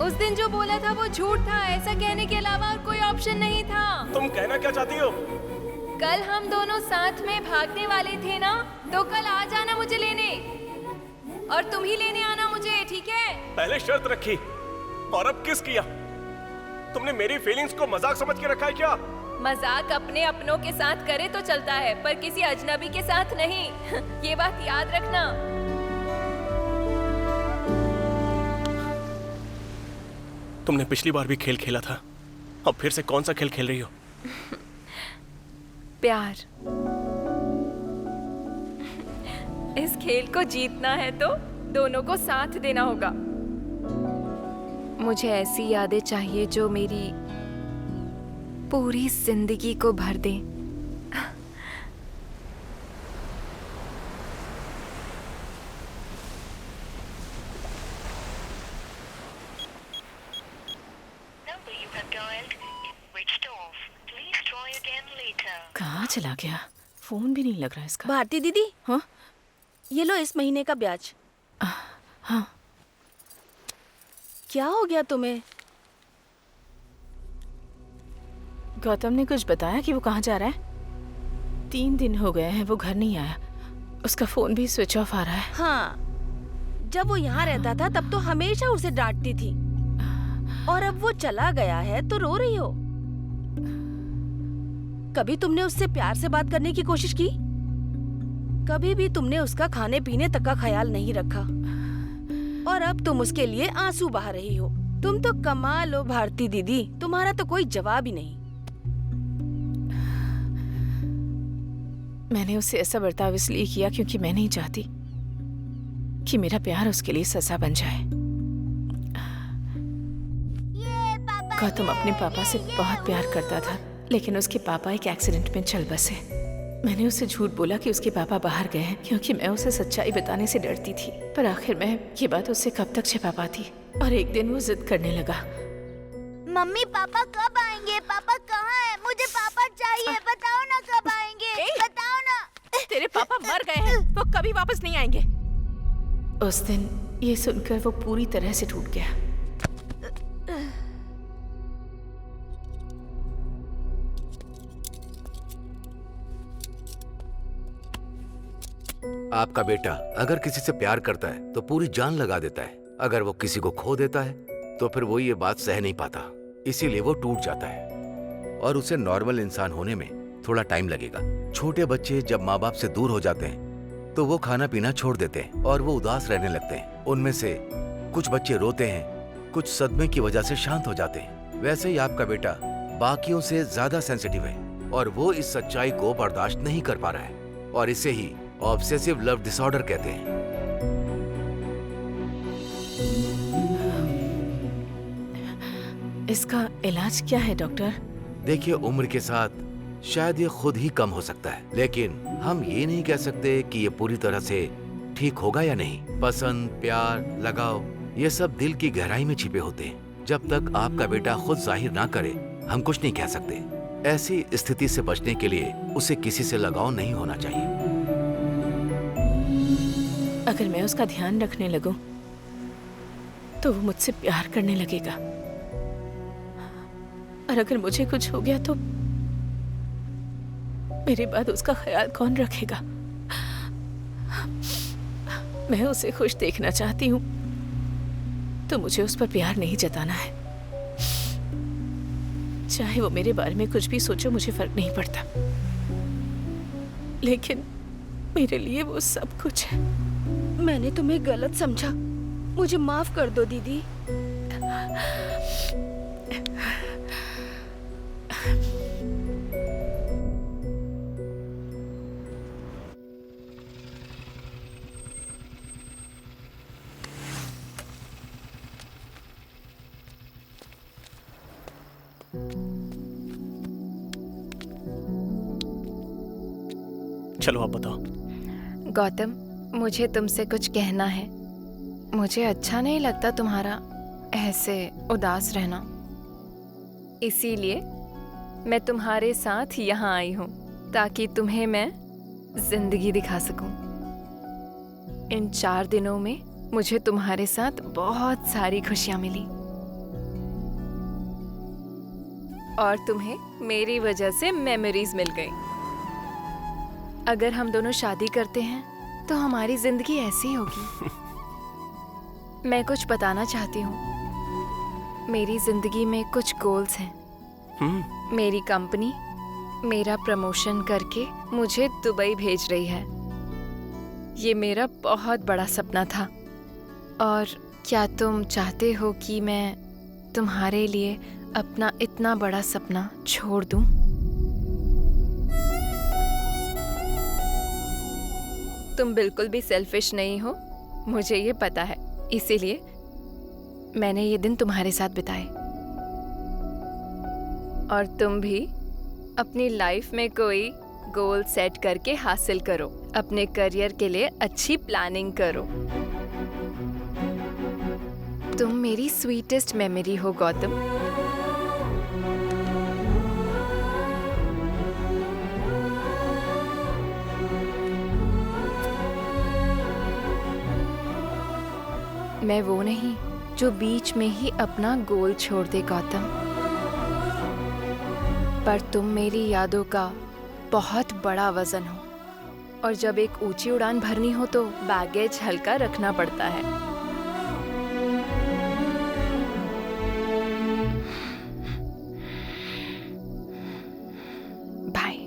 उस दिन जो बोला था वो झूठ था। ऐसा कहने के अलावा और कोई ऑप्शन नहीं था। तुम कहना क्या चाहती हो? कल हम दोनों साथ में भागने वाले थे ना, तो कल आ जाना मुझे लेने, और तुम ही लेने आना मुझे, ठीक है? पहले शर्त रखी और अब किस किया? तुमने मेरी फीलिंग्स को मजाक समझ के रखा है क्या? मजाक अपने अपनों के साथ करे तो चलता है, पर किसी अजनबी के साथ नहीं। ये बात याद रखना। तुमने पिछली बार भी खेल खेला था, अब फिर से कौन सा खेल खेल रही हो? प्यार। इस खेल को जीतना है तो दोनों को साथ देना होगा। मुझे ऐसी यादें चाहिए जो मेरी पूरी जिंदगी को भर दें। कहाँ चला गया? फोन भी नहीं लग रहा इसका। भारती दीदी, हाँ, ये लो इस महीने का ब्याज। हाँ। क्या हो गया तुम्हें? गौतम ने कुछ बताया कि वो कहाँ जा रहा है? 3 दिन हो गए हैं वो घर नहीं आया। उसका फोन भी स्विच ऑफ आ रहा है। हाँ, जब वो यहाँ रहता था तब तो हमेशा उसे डांटती थी, और अब वो चला गया है तो रो रही हो। कभी तुमने उससे प्यार से बात करने की कोशिश की? कभी भी तुमने उसका खाने पीने तक का ख्याल नहीं रखा, और अब तुम उसके लिए आंसू बहा रही हो। तुम तो कमाल हो भारती दीदी, तुम्हारा तो कोई जवाब ही नहीं। मैंने उससे ऐसा बर्ताव इसलिए किया क्योंकि मैं नहीं चाहती कि मेरा प्यार उसके लिए सजा बन जाए। गौतम अपने पापा से बहुत प्यार करता था, लेकिन उसके पापा एक एक्सीडेंट में चल बसे। मैंने उसे झूठ बोला कि उसके पापा बाहर गए हैं, क्योंकि मैं उसे सच्चाई बताने से डरती थी। पर आखिर मैं ये बात उससे कब तक छिपा पाती? और एक दिन वो जिद करने लगा। मम्मी पापा कब आएंगे? पापा कहाँ है? मुझे पापा चाहिए। बताओ ना कब आएंगे? बताओ ना। तेरे पापा मर गए हैं, वो कभी वापस नहीं आएंगे। उस दिन ये सुनकर वो पूरी तरह से टूट गया। आपका बेटा अगर किसी से प्यार करता है तो पूरी जान लगा देता है। अगर वो किसी को खो देता है तो फिर वो ये बात सह नहीं पाता, इसीलिए वो टूट जाता है, और उसे नॉर्मल इंसान होने में थोड़ा टाइम लगेगा। छोटे बच्चे जब माँ बाप से दूर हो जाते हैं तो वो खाना पीना छोड़ देते हैं और वो उदास रहने लगते हैं। उनमें से कुछ बच्चे रोते हैं, कुछ सदमे की वजह से शांत हो जाते हैं। वैसे ही आपका बेटा बाकियों से ज्यादा सेंसिटिव है, और वो इस सच्चाई को बर्दाश्त नहीं कर पा रहा है, और इसे ही ऑब्सेसिव लव डिसऑर्डर कहते हैं। इसका इलाज क्या है डॉक्टर? देखिए, उम्र के साथ शायद ये खुद ही कम हो सकता है, लेकिन हम ये नहीं कह सकते कि ये पूरी तरह से ठीक होगा या नहीं। पसंद, प्यार, लगाव, ये सब दिल की गहराई में छिपे होते हैं। जब तक आपका बेटा खुद जाहिर ना करे, हम कुछ नहीं कह सकते। ऐसी स्थिति से बचने के लिए उसे किसी से लगाव नहीं होना चाहिए। अगर मैं उसका ध्यान रखने लगूं, तो वो मुझसे प्यार करने लगेगा, और अगर मुझे कुछ हो गया तो मेरे बाद उसका ख्याल कौन रखेगा? मैं उसे खुश देखना चाहती हूँ, तो मुझे उस पर प्यार नहीं जताना है। चाहे वो मेरे बारे में कुछ भी सोचो, मुझे फर्क नहीं पड़ता, लेकिन मेरे लिए वो सब कुछ है। मैंने तुम्हें गलत समझा, मुझे माफ कर दो दीदी। चलो आप बताओ। गौतम, मुझे तुमसे कुछ कहना है। मुझे अच्छा नहीं लगता तुम्हारा ऐसे उदास रहना, इसीलिए मैं तुम्हारे साथ यहाँ आई हूँ ताकि तुम्हें मैं जिंदगी दिखा सकूं। इन 4 दिनों में मुझे तुम्हारे साथ बहुत सारी खुशियाँ मिली, और तुम्हें मेरी वजह से मेमोरीज मिल गई। अगर हम दोनों शादी करते हैं तो हमारी जिंदगी ऐसी होगी। मैं कुछ बताना चाहती हूँ। मेरी जिंदगी में कुछ गोल्स हैं। मेरी कंपनी मेरा प्रमोशन करके मुझे दुबई भेज रही है। ये मेरा बहुत बड़ा सपना था, और क्या तुम चाहते हो कि मैं तुम्हारे लिए अपना इतना बड़ा सपना छोड़ दूं? तुम बिल्कुल भी सेल्फिश नहीं हो, मुझे ये पता है, इसीलिए मैंने ये दिन तुम्हारे साथ बिताए। और तुम भी अपनी लाइफ में कोई गोल सेट करके हासिल करो, अपने करियर के लिए अच्छी प्लानिंग करो। तुम मेरी स्वीटेस्ट मेमोरी हो गौतम। मैं वो नहीं जो बीच में ही अपना गोल छोड़ दे गौतम, पर तुम मेरी यादों का बहुत बड़ा वजन हो, और जब एक ऊंची उड़ान भरनी हो तो बैगेज हल्का रखना पड़ता है। बाय।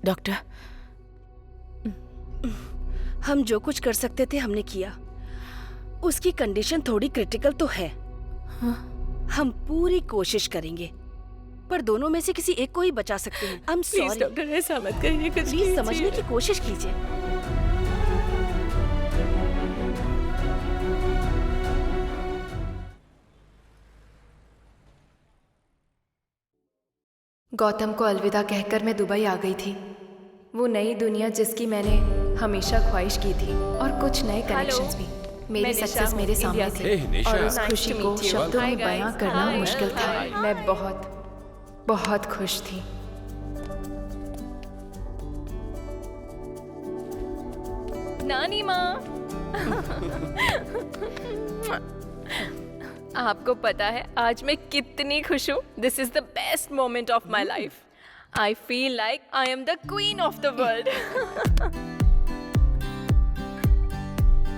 डॉक्टर, हम जो कुछ कर सकते थे हमने किया। उसकी कंडीशन थोड़ी क्रिटिकल तो है। हम पूरी कोशिश करेंगे, पर दोनों में से किसी एक को ही बचा सकते हैं। I'm please sorry। डॉक्टर ऐसा मत करिए, कुछ प्लीज समझने कीजिए। की कोशिश कीजिए। गौतम को अलविदा कहकर मैं दुबई आ गई थी। वो नई दुनिया जिसकी मैंने हमेशा ख्वाहिश की थी, और कुछ नए कनेक्शंस भी। मेरी सक्सेस मेरे सामने थी, Hey, निशा। और उस खुशी को शब्दों में बयां करना मुश्किल था। मैं बहुत बहुत खुश थी। नानी माँ, आपको पता है आज मैं कितनी खुश हूँ। This is the best moment of my life. I feel like I am the queen of the world.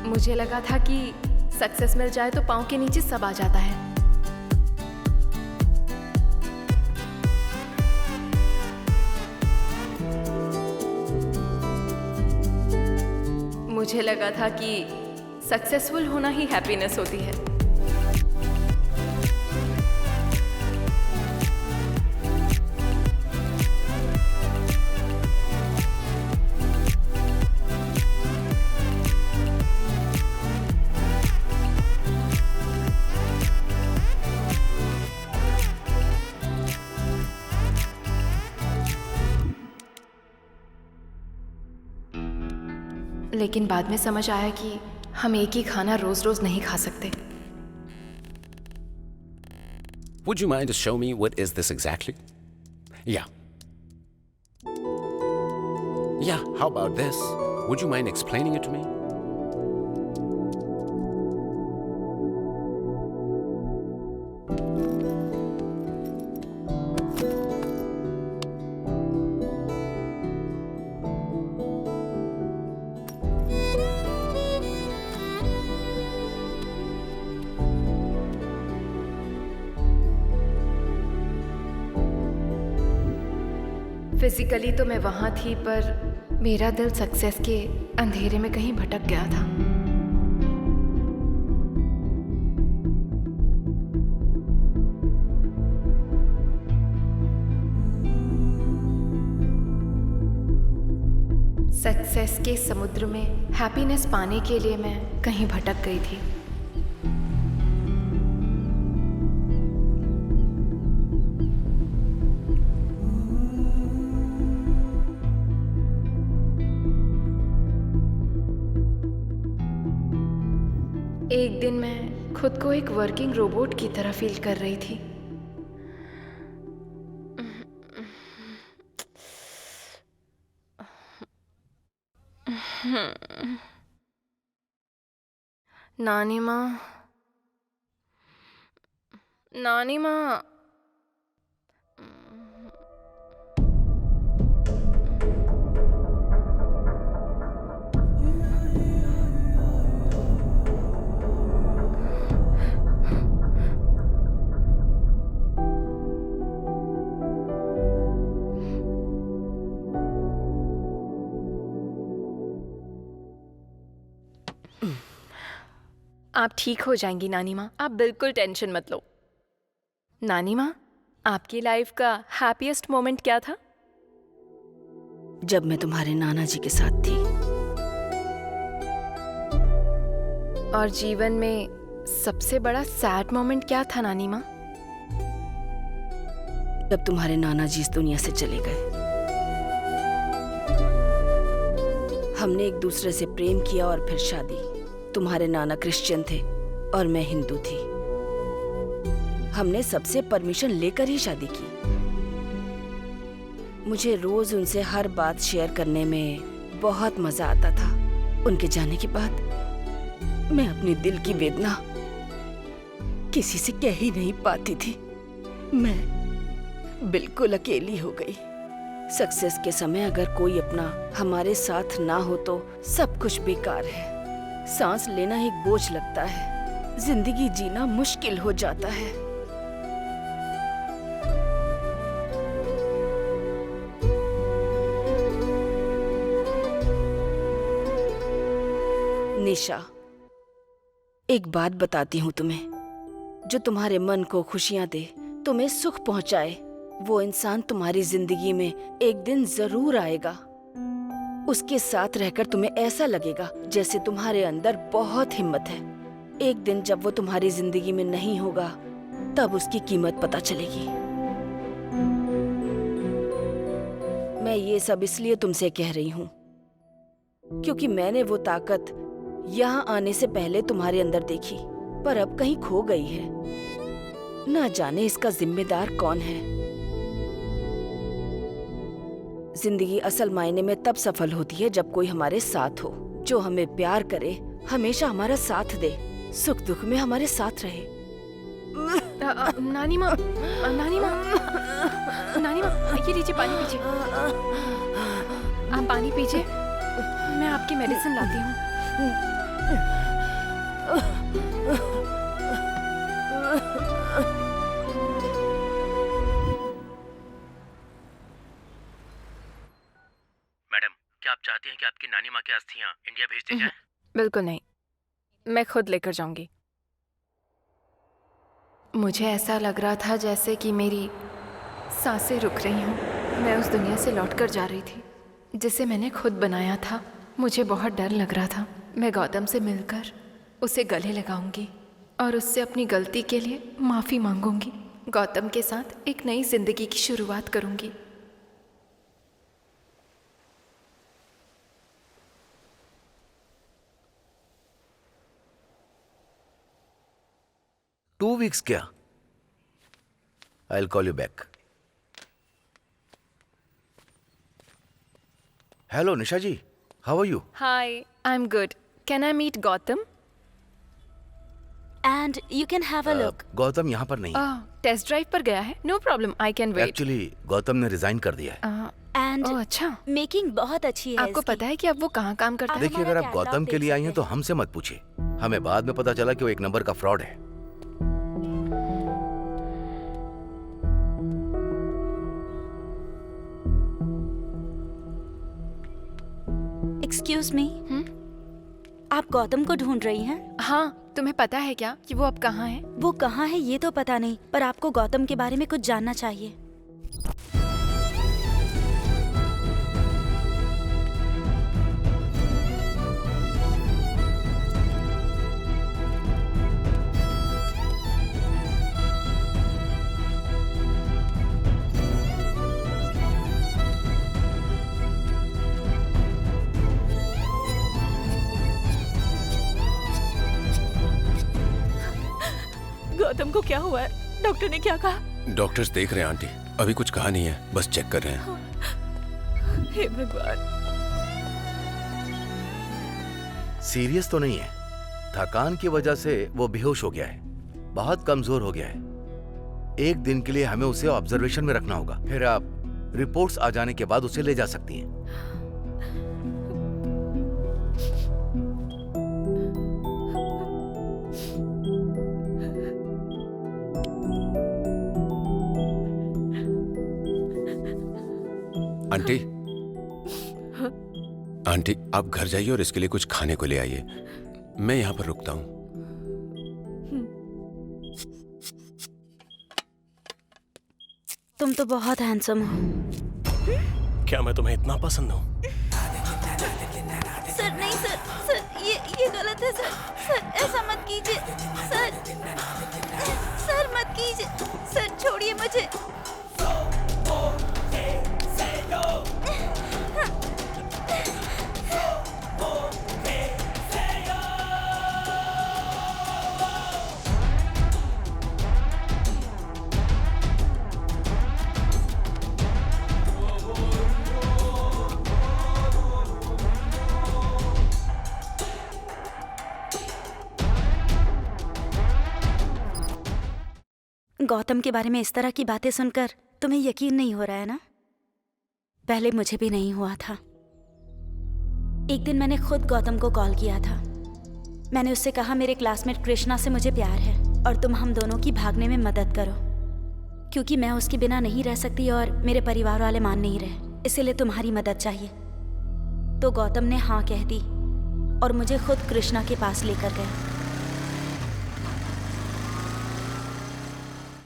मुझे लगा था कि सक्सेस मिल जाए तो पाँव के नीचे सब आ जाता है। मुझे लगा था कि सक्सेसफुल होना ही हैप्पीनेस होती है। लेकिन बाद में समझ आया कि हम एक ही खाना रोज रोज नहीं खा सकते। Would you mind to show me what is this exactly? Yeah. Yeah, how about this? Would you mind explaining it to me? Physically तो मैं वहाँ थी, पर मेरा दिल सक्सेस के अंधेरे में कहीं भटक गया था। सक्सेस के समुद्र में हैप्पीनेस पाने के लिए मैं कहीं भटक गई थी। एक दिन मैं खुद को एक वर्किंग रोबोट की तरह फील कर रही थी। नानी माँ, नानी माँ, आप ठीक हो जाएंगी नानी माँ, आप बिल्कुल टेंशन मत लो। नानी माँ, आपकी लाइफ का हैप्पीएस्ट मोमेंट क्या था? जब मैं तुम्हारे नाना जी के साथ थी। और जीवन में सबसे बड़ा सैड मोमेंट क्या था नानी माँ? जब तुम्हारे नाना जी इस दुनिया से चले गए। हमने एक दूसरे से प्रेम किया और फिर शादी। तुम्हारे नाना क्रिश्चियन थे और मैं हिंदू थी। हमने सबसे परमिशन लेकर ही शादी की। मुझे रोज उनसे हर बात शेयर करने में बहुत मजा आता था। उनके जाने के बाद मैं अपनी दिल की वेदना किसी से कह ही नहीं पाती थी। मैं बिल्कुल अकेली हो गई। सक्सेस के समय अगर कोई अपना हमारे साथ ना हो तो सब कुछ बेकार है। सांस लेना एक बोझ लगता है। जिंदगी जीना मुश्किल हो जाता है। निशा, एक बात बताती हूँ तुम्हें, जो तुम्हारे मन को खुशियाँ दे, तुम्हें सुख पहुँचाए, वो इंसान तुम्हारी जिंदगी में एक दिन जरूर आएगा। उसके साथ रहकर तुम्हें ऐसा लगेगा जैसे तुम्हारे अंदर बहुत हिम्मत है। एक दिन जब वो तुम्हारी जिंदगी में नहीं होगा, तब उसकी कीमत पता चलेगी। मैं ये सब इसलिए तुमसे कह रही हूँ क्योंकि मैंने वो ताकत यहाँ आने से पहले तुम्हारे अंदर देखी, पर अब कहीं खो गई है। ना जाने इसका जिम्मेदार कौन है। जिंदगी असल मायने में तब सफल होती है जब कोई हमारे साथ हो, जो हमें प्यार करे, हमेशा हमारा साथ दे, सुख दुख में हमारे साथ रहे। नानी माँ, नानी माँ, नानी माँ, ये लीजिए पानी पीजिए। आप पानी पीजिए, मैं आपकी मेडिसिन लाती हूँ। मैडम, क्या आप चाहती हैं कि आपकी नानी माँ की अस्थियाँ इंडिया भेज दी जाएं? बिल्कुल नहीं, मैं खुद लेकर जाऊंगी। मुझे ऐसा लग रहा था जैसे कि मेरी सांसें रुक रही हूँ। मैं उस दुनिया से लौट कर जा रही थी जिसे मैंने खुद बनाया था। मुझे बहुत डर लग रहा था। मैं गौतम से मिलकर उसे गले लगाऊंगी और उससे अपनी गलती के लिए माफ़ी मांगूंगी। गौतम के साथ एक नई जिंदगी की शुरुआत करूंगी। टू वीक्स क्या? I will call you back. Hello Nisha ji, how are you? Hi, I am good. Can I meet Gautam? And you can have a look. Gautam यहाँ पर नहीं है। टेस्ट ड्राइव पर गया है। No problem, I can wait. Actually Gautam ने resign कर दिया है। एंड अच्छा, मेकिंग बहुत अच्छी है। आपको पता है कि अब वो कहाँ काम करता है? देखिए, अगर आप गौतम के लिए आई हैं तो हमसे मत पूछिए। हमें बाद में पता चला कि वो एक नंबर का फ्रॉड है। एक्सक्यूज मी, आप गौतम को ढूंढ रही हैं? हाँ, तुम्हें पता है क्या कि वो अब कहाँ है? वो कहाँ है ये तो पता नहीं, पर आपको गौतम के बारे में कुछ जानना चाहिए। गौतम को क्या हुआ है? डॉक्टर ने क्या कहा? डॉक्टर्स देख रहे हैं आंटी, अभी कुछ कहा नहीं है, बस चेक कर रहे हैं। हे भगवान। सीरियस तो नहीं है, थकान की वजह से वो बेहोश हो गया है, बहुत कमजोर हो गया है। एक दिन के लिए हमें उसे ऑब्जर्वेशन में रखना होगा, फिर आप रिपोर्ट्स आ जाने के बाद उसे ले जा सकती हैं। आंटी, आंटी आप घर जाइए और इसके लिए कुछ खाने को ले आइए। मैं यहाँ पर रुकता हूँ। तुम तो बहुत हैंडसम हो। क्या मैं तुम्हें इतना पसंद हूँ? सर नहीं सर, सर ये गलत है सर। सर ऐसा मत कीजिए सर। सर मत कीजिए सर, छोड़िए मुझे। गौतम के बारे में इस तरह की बातें सुनकर तुम्हें यकीन नहीं हो रहा है ना? पहले मुझे भी नहीं हुआ था। एक दिन मैंने खुद गौतम को कॉल किया था। मैंने उससे कहा मेरे क्लासमेट कृष्णा से मुझे प्यार है और तुम हम दोनों की भागने में मदद करो, क्योंकि मैं उसके बिना नहीं रह सकती और मेरे परिवार वाले मान नहीं रहे, इसीलिए तुम्हारी मदद चाहिए। तो गौतम ने हाँ कह दी और मुझे खुद कृष्णा के पास लेकर गए।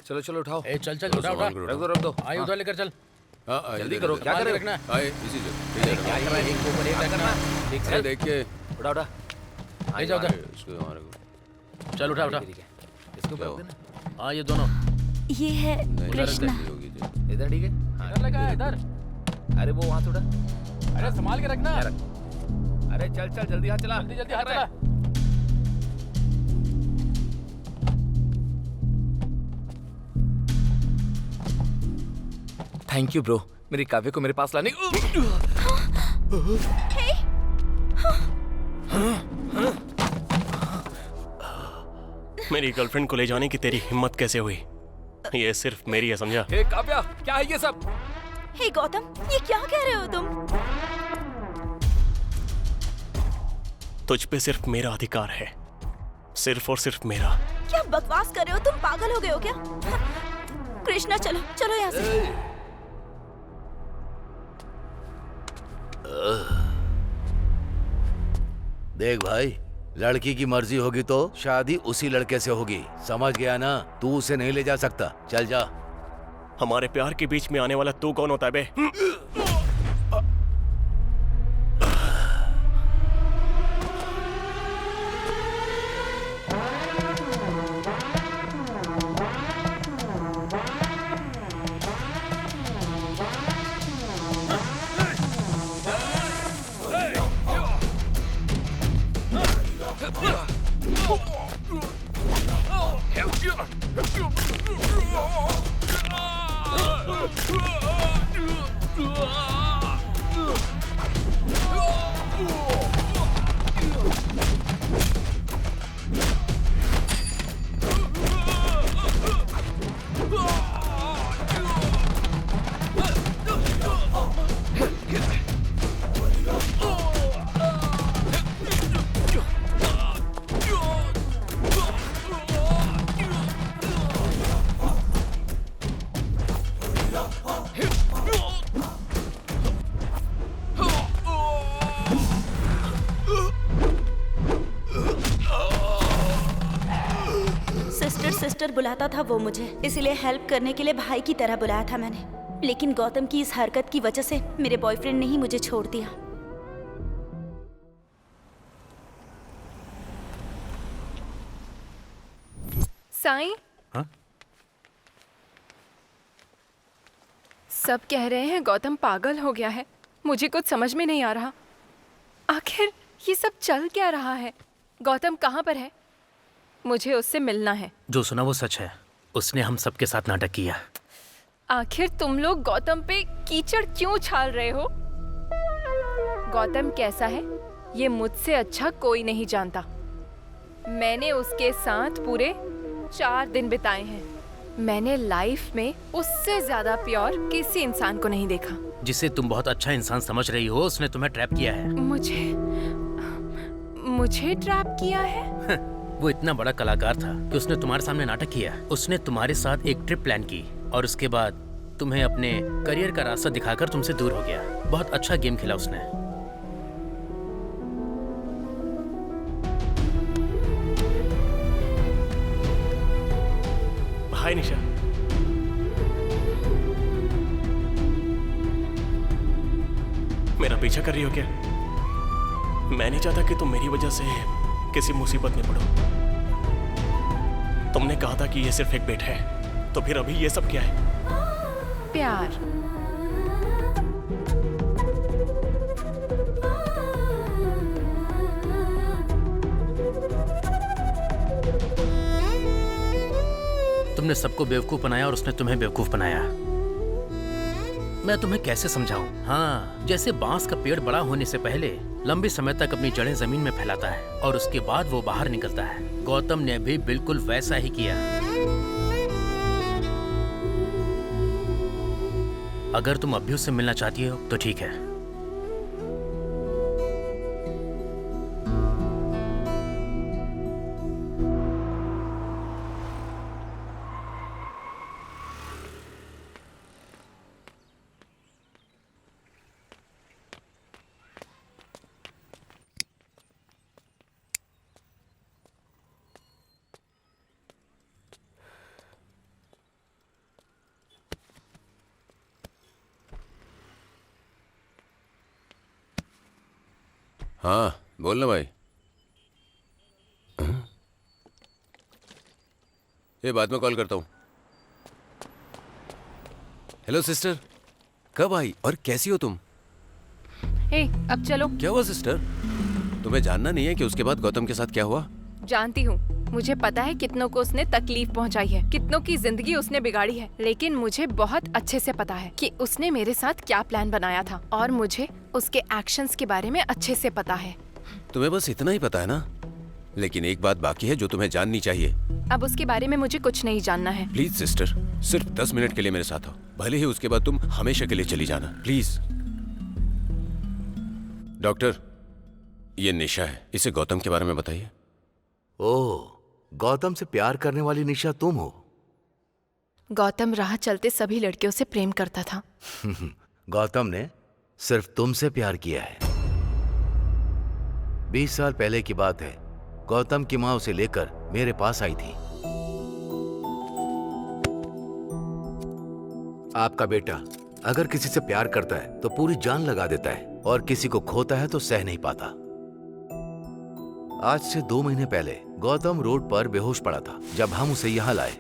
चलो चलो उठाओ। ए चल चल उठा उठा। रख दो। आइए उधर लेकर चल। जल्दी करो, क्या कर रहे हो? रखना। आए इसी से क्या कर रहा है? एक के ऊपर एक रखना। ठीक से देख के उठा उठा। ले जाओ उधर। इसको हमारे को चल उठा उठा। इसको ऊपर रख देना। हाँ ये दोनों। ये है कृष्णा। इधर ठीक है। इधर लगा इधर। अरे वो वहाँ थोड़ा। अरे संभाल के रखना। अरे चल चल जल्दी हाथ चला। जल्दी जल्दी हाथ चला। थैंक यू ब्रो, मेरी काव्य को मेरे पास लाने। मेरी गर्लफ्रेंड को ले जाने की तेरी हिम्मत कैसे हुई? ये सिर्फ मेरी है, समझा? हे काव्या, क्या है ये सब? हे गौतम, ये क्या कह रहे हो तुम? तुझ पे सिर्फ मेरा अधिकार है, सिर्फ और सिर्फ मेरा। क्या बकवास कर रहे हो तुम? पागल हो गए हो क्या? कृष्णा चलो चलो यहाँ से। देख भाई, लड़की की मर्जी होगी तो शादी उसी लड़के से होगी, समझ गया ना? तू उसे नहीं ले जा सकता, चल जा। हमारे प्यार के बीच में आने वाला तू कौन होता है बे? सिस्टर बुलाता था वो मुझे, इसलिए हेल्प करने के लिए भाई की तरह बुलाया था मैंने। लेकिन गौतम की इस हरकत की वजह से मेरे बॉयफ्रेंड ने ही मुझे छोड़ दिया। साईं, हाँ? सब कह रहे हैं गौतम पागल हो गया है। मुझे कुछ समझ में नहीं आ रहा। आखिर ये सब चल क्या रहा है? गौतम कहाँ पर है? मुझे उससे मिलना है। जो सुना वो सच है। उसने हम सबके साथ नाटक किया। आखिर तुम लोग गौतम पे कीचड़ क्यों उछाल रहे हो? गौतम कैसा है ये मुझसे अच्छा कोई नहीं जानता। मैंने उसके साथ पूरे 4 दिन बिताए हैं। मैंने लाइफ में उससे ज्यादा प्योर किसी इंसान को नहीं देखा। जिसे तुम बहुत अच्छा इंसान समझ रही हो, उसने तुम्हें ट्रैप किया है। मुझे ट्रैप किया है? वो इतना बड़ा कलाकार था कि उसने तुम्हारे सामने नाटक किया। उसने तुम्हारे साथ एक ट्रिप प्लान की और उसके बाद तुम्हें अपने करियर का रास्ता दिखाकर तुमसे दूर हो गया। बहुत अच्छा गेम खेला उसने। हाय निशा, मेरा पीछा कर रही हो क्या? मैं नहीं चाहता कि तुम मेरी वजह से किसी मुसीबत में पड़ो। तुमने कहा था कि ये सिर्फ एक बेट है, तो फिर अभी ये सब क्या है? प्यार। तुमने सबको बेवकूफ बनाया और उसने तुम्हें बेवकूफ बनाया। मैं तुम्हें कैसे समझाऊं? हाँ, जैसे बांस का पेड़ बड़ा होने से पहले लंबे समय तक अपनी जड़ें जमीन में फैलाता है और उसके बाद वो बाहर निकलता है। गौतम ने भी बिल्कुल वैसा ही किया। अगर तुम अभी उससे मिलना चाहती हो तो ठीक है। हाँ बोल ना भाई। ये बाद में कॉल करता हूँ। हेलो सिस्टर, कब आई और कैसी हो तुम? हे, अब चलो। क्या हुआ सिस्टर? तुम्हें जानना नहीं है कि उसके बाद गौतम के साथ क्या हुआ? जानती हूँ, मुझे पता है कितनों को उसने तकलीफ पहुँचाई है, कितनों की जिंदगी उसने बिगाड़ी है, लेकिन मुझे बहुत अच्छे से पता है कि उसने मेरे साथ क्या प्लान बनाया था और मुझे उसके एक्शंस के बारे में अच्छे से पता है। तुम्हें बस इतना ही पता है ना? लेकिन एक बात बाकी है जो तुम्हें जाननी चाहिए। अब उसके बारे में मुझे कुछ नहीं जानना है। प्लीज सिस्टर, सिर्फ 10 मिनट के लिए मेरे साथ आओ, भले ही उसके बाद तुम हमेशा के लिए चली जाना, प्लीज। डॉक्टर, ये निशा है, इसे गौतम के बारे में बताइए। ओह, गौतम से प्यार करने वाली निशा तुम हो? गौतम राह चलते सभी लड़कियों से प्रेम करता था। गौतम ने सिर्फ तुमसे प्यार किया है। 20 साल पहले की बात है, गौतम की मां उसे लेकर मेरे पास आई थी। आपका बेटा अगर किसी से प्यार करता है तो पूरी जान लगा देता है और किसी को खोता है तो सह नहीं पाता। आज से 2 महीने पहले गौतम रोड पर बेहोश पड़ा था जब हम उसे यहां लाए।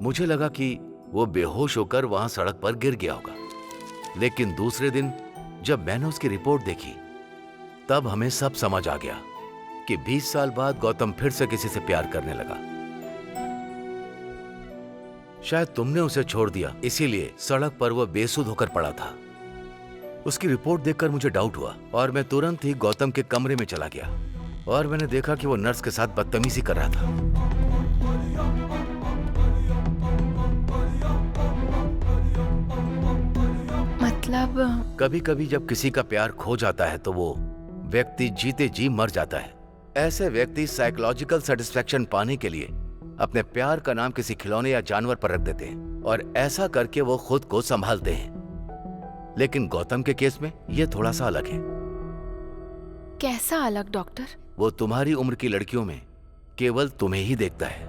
मुझे लगा कि वो बेहोश होकर वहां सड़क पर गिर गया होगा, लेकिन दूसरे दिन जब मैंने उसकी रिपोर्ट देखी तब हमें सब समझ आ गया कि 20 साल बाद गौतम फिर से किसी से प्यार करने लगा। शायद तुमने उसे छोड़ दिया, इसीलिए सड़क पर वो बेसुध होकर पड़ा था। उसकी रिपोर्ट देखकर मुझे डाउट हुआ और मैं तुरंत ही गौतम के कमरे में चला गया और मैंने देखा कि वो नर्स के साथ बदतमीजी कर रहा था। मतलब कभी कभी जब किसी का प्यार खो जाता है तो वो व्यक्ति जीते जी मर जाता है। ऐसे व्यक्ति साइकोलॉजिकल सेटिस्फैक्शन पाने के लिए अपने प्यार का नाम किसी खिलौने या जानवर पर रख देते हैं और ऐसा करके वो खुद को संभालते हैं। लेकिन गौतम के केस में ये थोड़ा सा अलग है। कैसा अलग डॉक्टर? वो तुम्हारी उम्र की लड़कियों में केवल तुम्हें ही देखता है।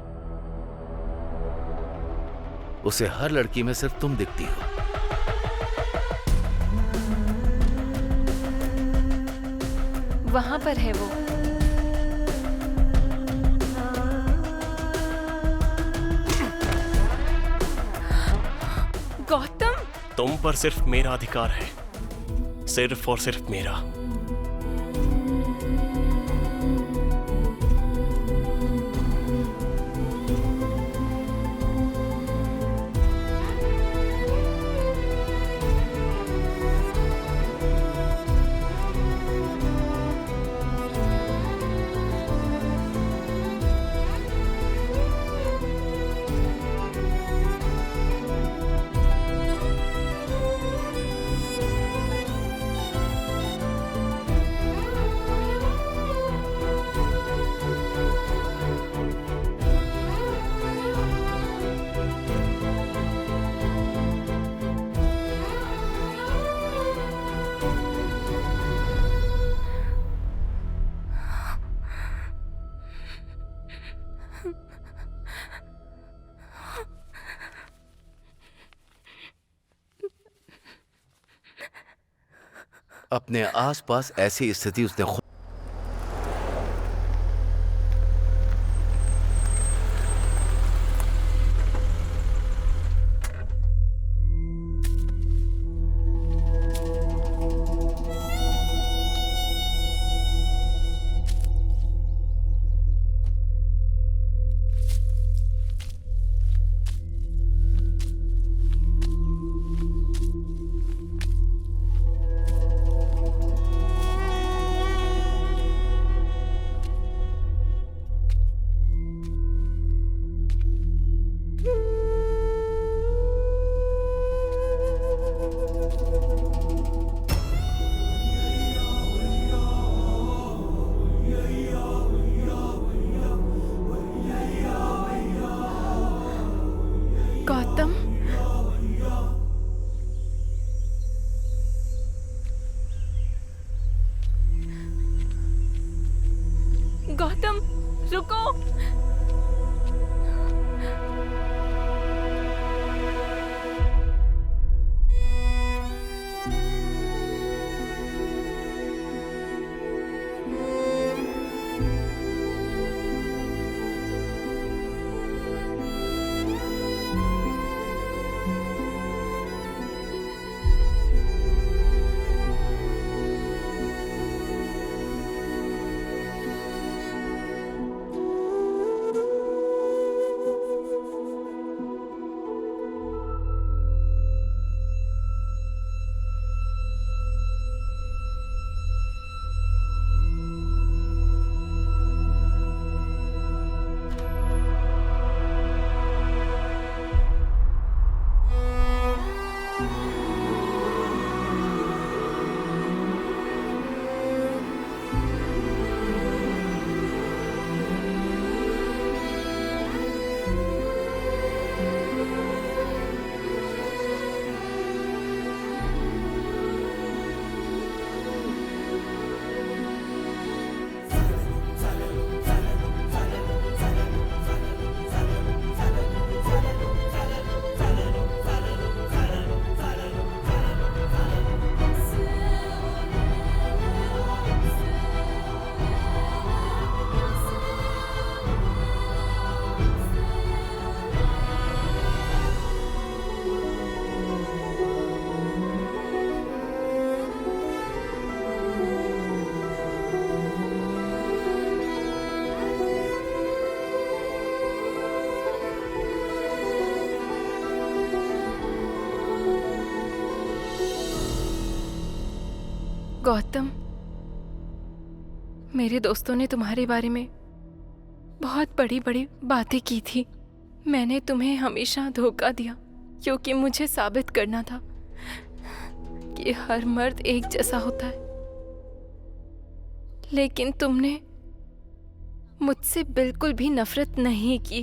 उसे हर लड़की में सिर्फ तुम दिखती हो। वहां पर है वो। गौतम, तुम पर सिर्फ मेरा अधिकार है, सिर्फ और सिर्फ मेरा। अपने आसपास ऐसी स्थिति उसने खुद गौतम, गौतम, रुको। गौतम, मेरे दोस्तों ने तुम्हारे बारे में बहुत बड़ी बड़ी बातें की थी। मैंने तुम्हें हमेशा धोखा दिया क्योंकि मुझे साबित करना था कि हर मर्द एक जैसा होता है। लेकिन तुमने मुझसे बिल्कुल भी नफरत नहीं की।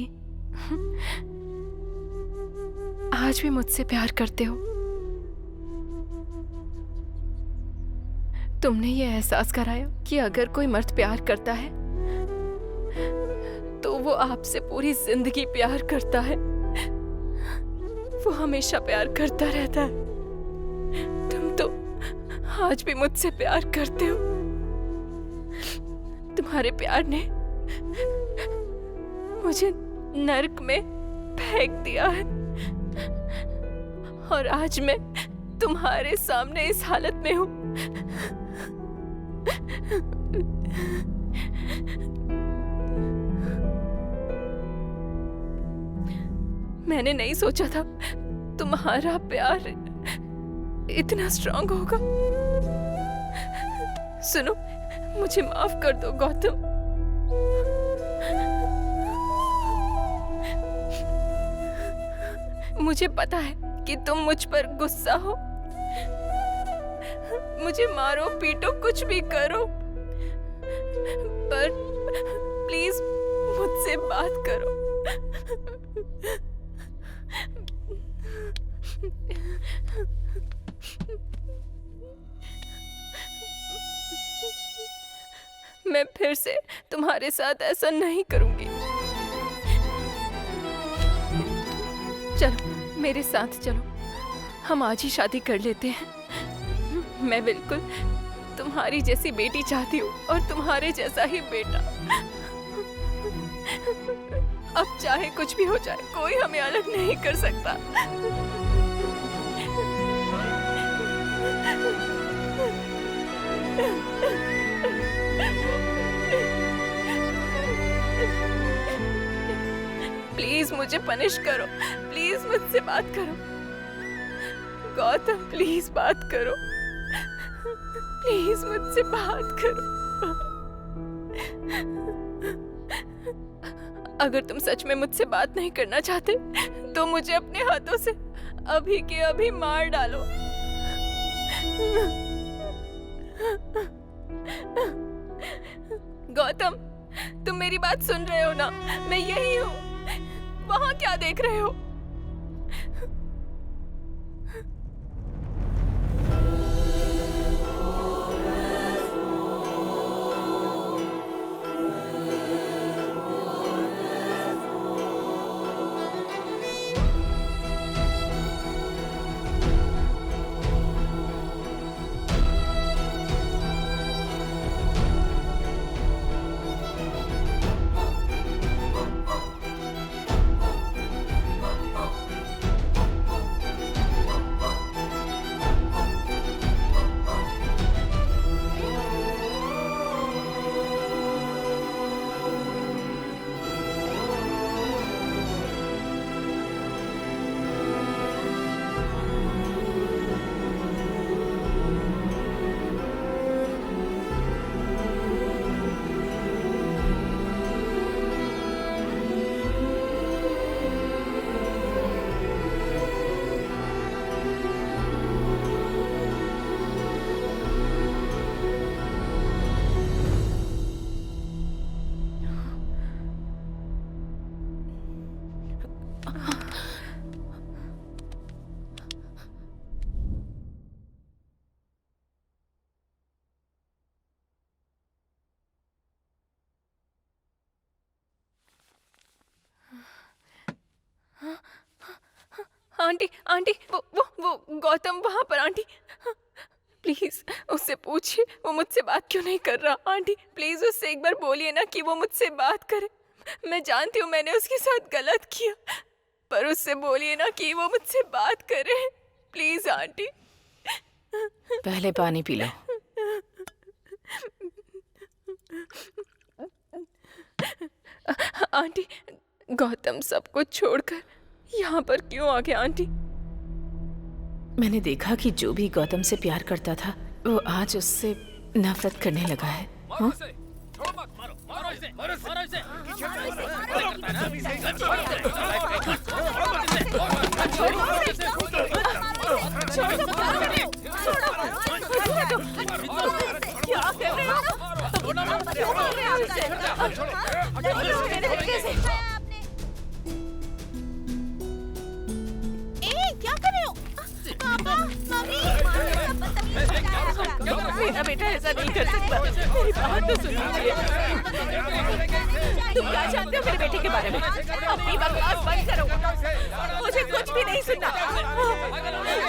आज भी मुझसे प्यार करते हो। तुमने ये एहसास कराया कि अगर कोई मर्द प्यार करता है तो वो आपसे पूरी जिंदगी प्यार करता है। वो हमेशा प्यार करता रहता है। तुम तो आज भी मुझसे प्यार करते हो। तुम्हारे प्यार ने मुझे नर्क में फेंक दिया है और आज मैं तुम्हारे सामने इस हालत में हूं। मैंने नहीं सोचा था तुम्हारा प्यार इतना स्ट्रांग होगा। सुनो, मुझे माफ कर दो गौतम। मुझे पता है कि तुम मुझ पर गुस्सा हो। मुझे मारो पीटो कुछ भी करो, पर प्लीज मुझसे बात करो। मैं फिर से तुम्हारे साथ ऐसा नहीं करूंगी। चलो मेरे साथ चलो, हम आज ही शादी कर लेते हैं। मैं बिल्कुल तुम्हारी जैसी बेटी चाहती हूँ और तुम्हारे जैसा ही बेटा। अब चाहे कुछ भी हो जाए, कोई हमें अलग नहीं कर सकता। प्लीज मुझे पनिश करो, प्लीज मुझसे बात करो गौतम, प्लीज बात करो, प्लीज मुझसे बात करो। अगर तुम सच में मुझसे बात नहीं करना चाहते तो मुझे अपने हाथों से अभी के अभी मार डालो। गौतम, तुम मेरी बात सुन रहे हो ना? मैं यही हूँ। वहां क्या देख रहे हो? आंटी, आंटी, वो गौतम वहां पर। आंटी प्लीज उससे पूछिए वो मुझसे बात क्यों नहीं कर रहा। आंटी प्लीज उससे एक बार बोलिए ना कि वो मुझसे बात करे। मैं जानती हूँ मैंने उसके साथ गलत किया, पर उससे बोलिए ना कि वो मुझसे बात करे। Please aunty. पहले पानी पी लो। आंटी, गौतम सब कुछ छोड़कर यहाँ पर क्यों आ गया? आंटी मैंने देखा कि जो भी गौतम से प्यार करता था वो आज उससे नफरत करने लगा है। हाँ? क्या कर रहे हो? पापा, मम्मी, मेरा बेटा ऐसा नहीं कर सकता। मेरी बात तो सुनिए। तुम क्या जानते हो मेरे बेटे के बारे में? अपनी बकवास बंद करो। मुझे कुछ भी नहीं सुनना।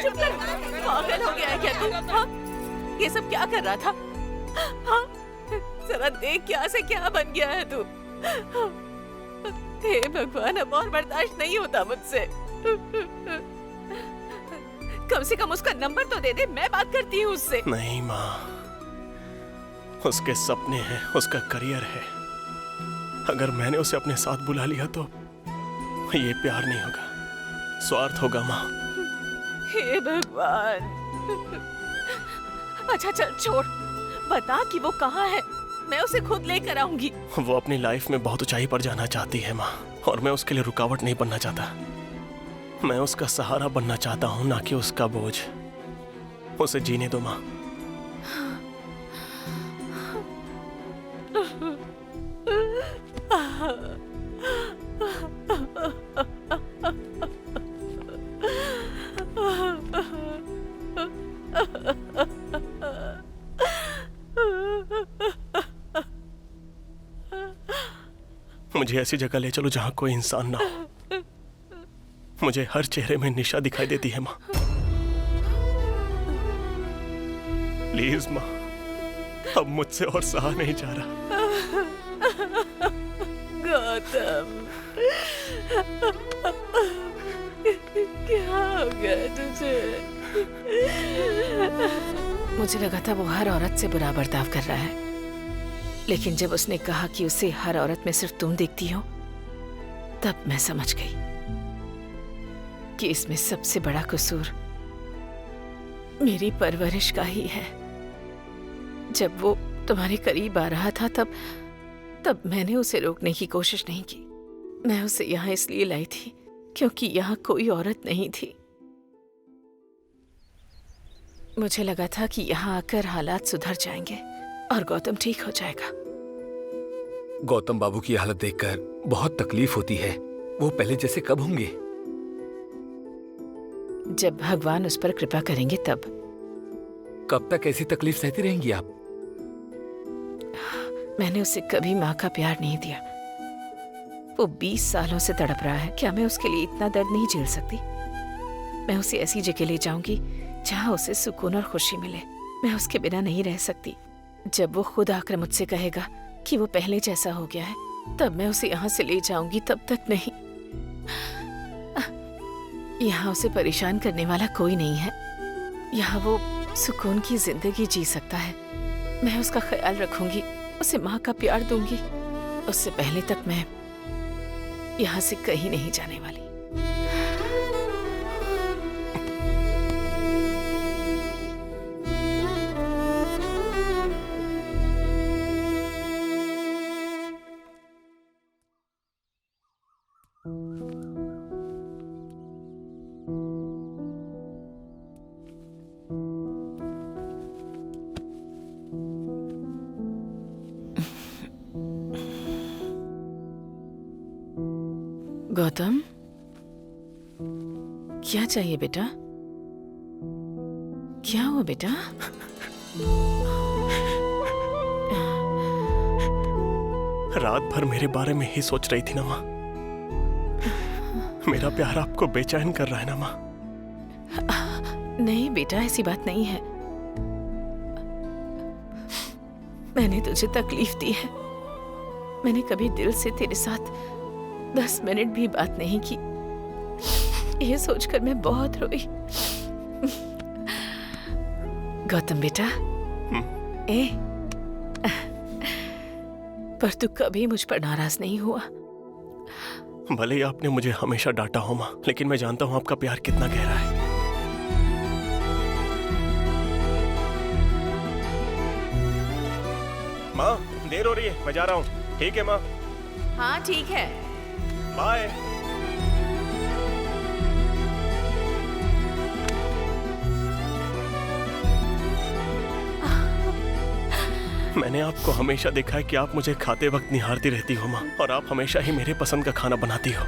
चुप कर। पागल हो गया है क्या तू? हाँ? ये सब क्या कर रहा था? हाँ? जरा देख क्या से क्या बन गया है तू। हे भगवान, अब और बर्दाश्त नहीं होता मुझसे। कम से कम उसका नंबर तो दे दे, मैं बात करती हूँ उससे। नहीं माँ, उसके सपने हैं, उसका करियर है। अगर मैंने उसे अपने साथ बुला लिया तो ये प्यार नहीं होगा, स्वार्थ होगा माँ। हे भगवान। अच्छा चल छोड़, बता कि वो कहाँ है, मैं उसे खुद लेकर आऊंगी। वो अपनी लाइफ में बहुत ऊंचाई पर जाना चाहती है माँ, और मैं उसके लिए रुकावट नहीं बनना चाहता। मैं उसका सहारा बनना चाहता हूँ, ना कि उसका बोझ। उसे जीने दो माँ। मुझे ऐसी जगह ले चलो जहाँ कोई इंसान ना हो। मुझे हर चेहरे में निशा दिखाई देती है माँ। प्लीज माँ, अब मुझसे और सहा नहीं जा रहा। गौतम, क्या हो गया तुझे? मुझे लगा था वो हर औरत से बुरा बर्ताव कर रहा है, लेकिन जब उसने कहा कि उसे हर औरत में सिर्फ तुम दिखती हो, तब मैं समझ गई कि इसमें सबसे बड़ा कसूर मेरी परवरिश का ही है। जब वो तुम्हारे करीब आ रहा था तब मैंने उसे रोकने की कोशिश नहीं की। मैं उसे यहाँ इसलिए लाई थी क्योंकि यहाँ कोई औरत नहीं थी। मुझे लगा था कि यहाँ आकर हालात सुधर जाएंगे और गौतम ठीक हो जाएगा। गौतम बाबू की हालत देखकर बहुत तकलीफ होती है। वो पहले जैसे कब होंगे? जब भगवान उस पर कृपा करेंगे तब। कब तक ऐसी तकलीफ सहती रहेंगी आप? मैंने उसे कभी माँ का प्यार नहीं दिया। वो 20 सालों से तड़प रहा है। क्या मैं उसके लिए इतना दर्द नहीं झेल सकती? मैं उसे ऐसी जगह ले जाऊंगी जहाँ उसे सुकून और खुशी मिले। मैं उसके बिना नहीं रह सकती। जब वो खुद आकर मुझसे कहेगा कि वो पहले जैसा हो गया है, तब मैं उसे यहाँ से ले जाऊंगी। तब तक नहीं। यहाँ उसे परेशान करने वाला कोई नहीं है। यहाँ वो सुकून की जिंदगी जी सकता है। मैं उसका ख्याल रखूंगी, उसे माँ का प्यार दूंगी। उससे पहले तक मैं यहाँ से कहीं नहीं जाने वाली। गौतम, क्या चाहिए बेटा? क्या हुआ बेटा? रात भर मेरे बारे में ही सोच रही थी ना माँ। मेरा प्यार आपको बेचैन कर रहा है ना माँ? नहीं बेटा, ऐसी बात नहीं है। मैंने तुझे तकलीफ दी है। मैंने कभी दिल से तेरे साथ 10 मिनट भी बात नहीं की। ये सोचकर मैं बहुत रोई। गौतम बेटा, पर तू कभी मुझ पर नाराज नहीं हुआ। भले ही आपने मुझे हमेशा डांटा हो माँ, लेकिन मैं जानता हूँ आपका प्यार कितना गहरा है। माँ देर हो रही है, मैं जा रहा हूँ। ठीक है माँ, हाँ ठीक है। बाय। मैंने आपको हमेशा देखा है कि आप मुझे खाते वक्त निहारती रहती हो माँ, और आप हमेशा ही मेरे पसंद का खाना बनाती हो।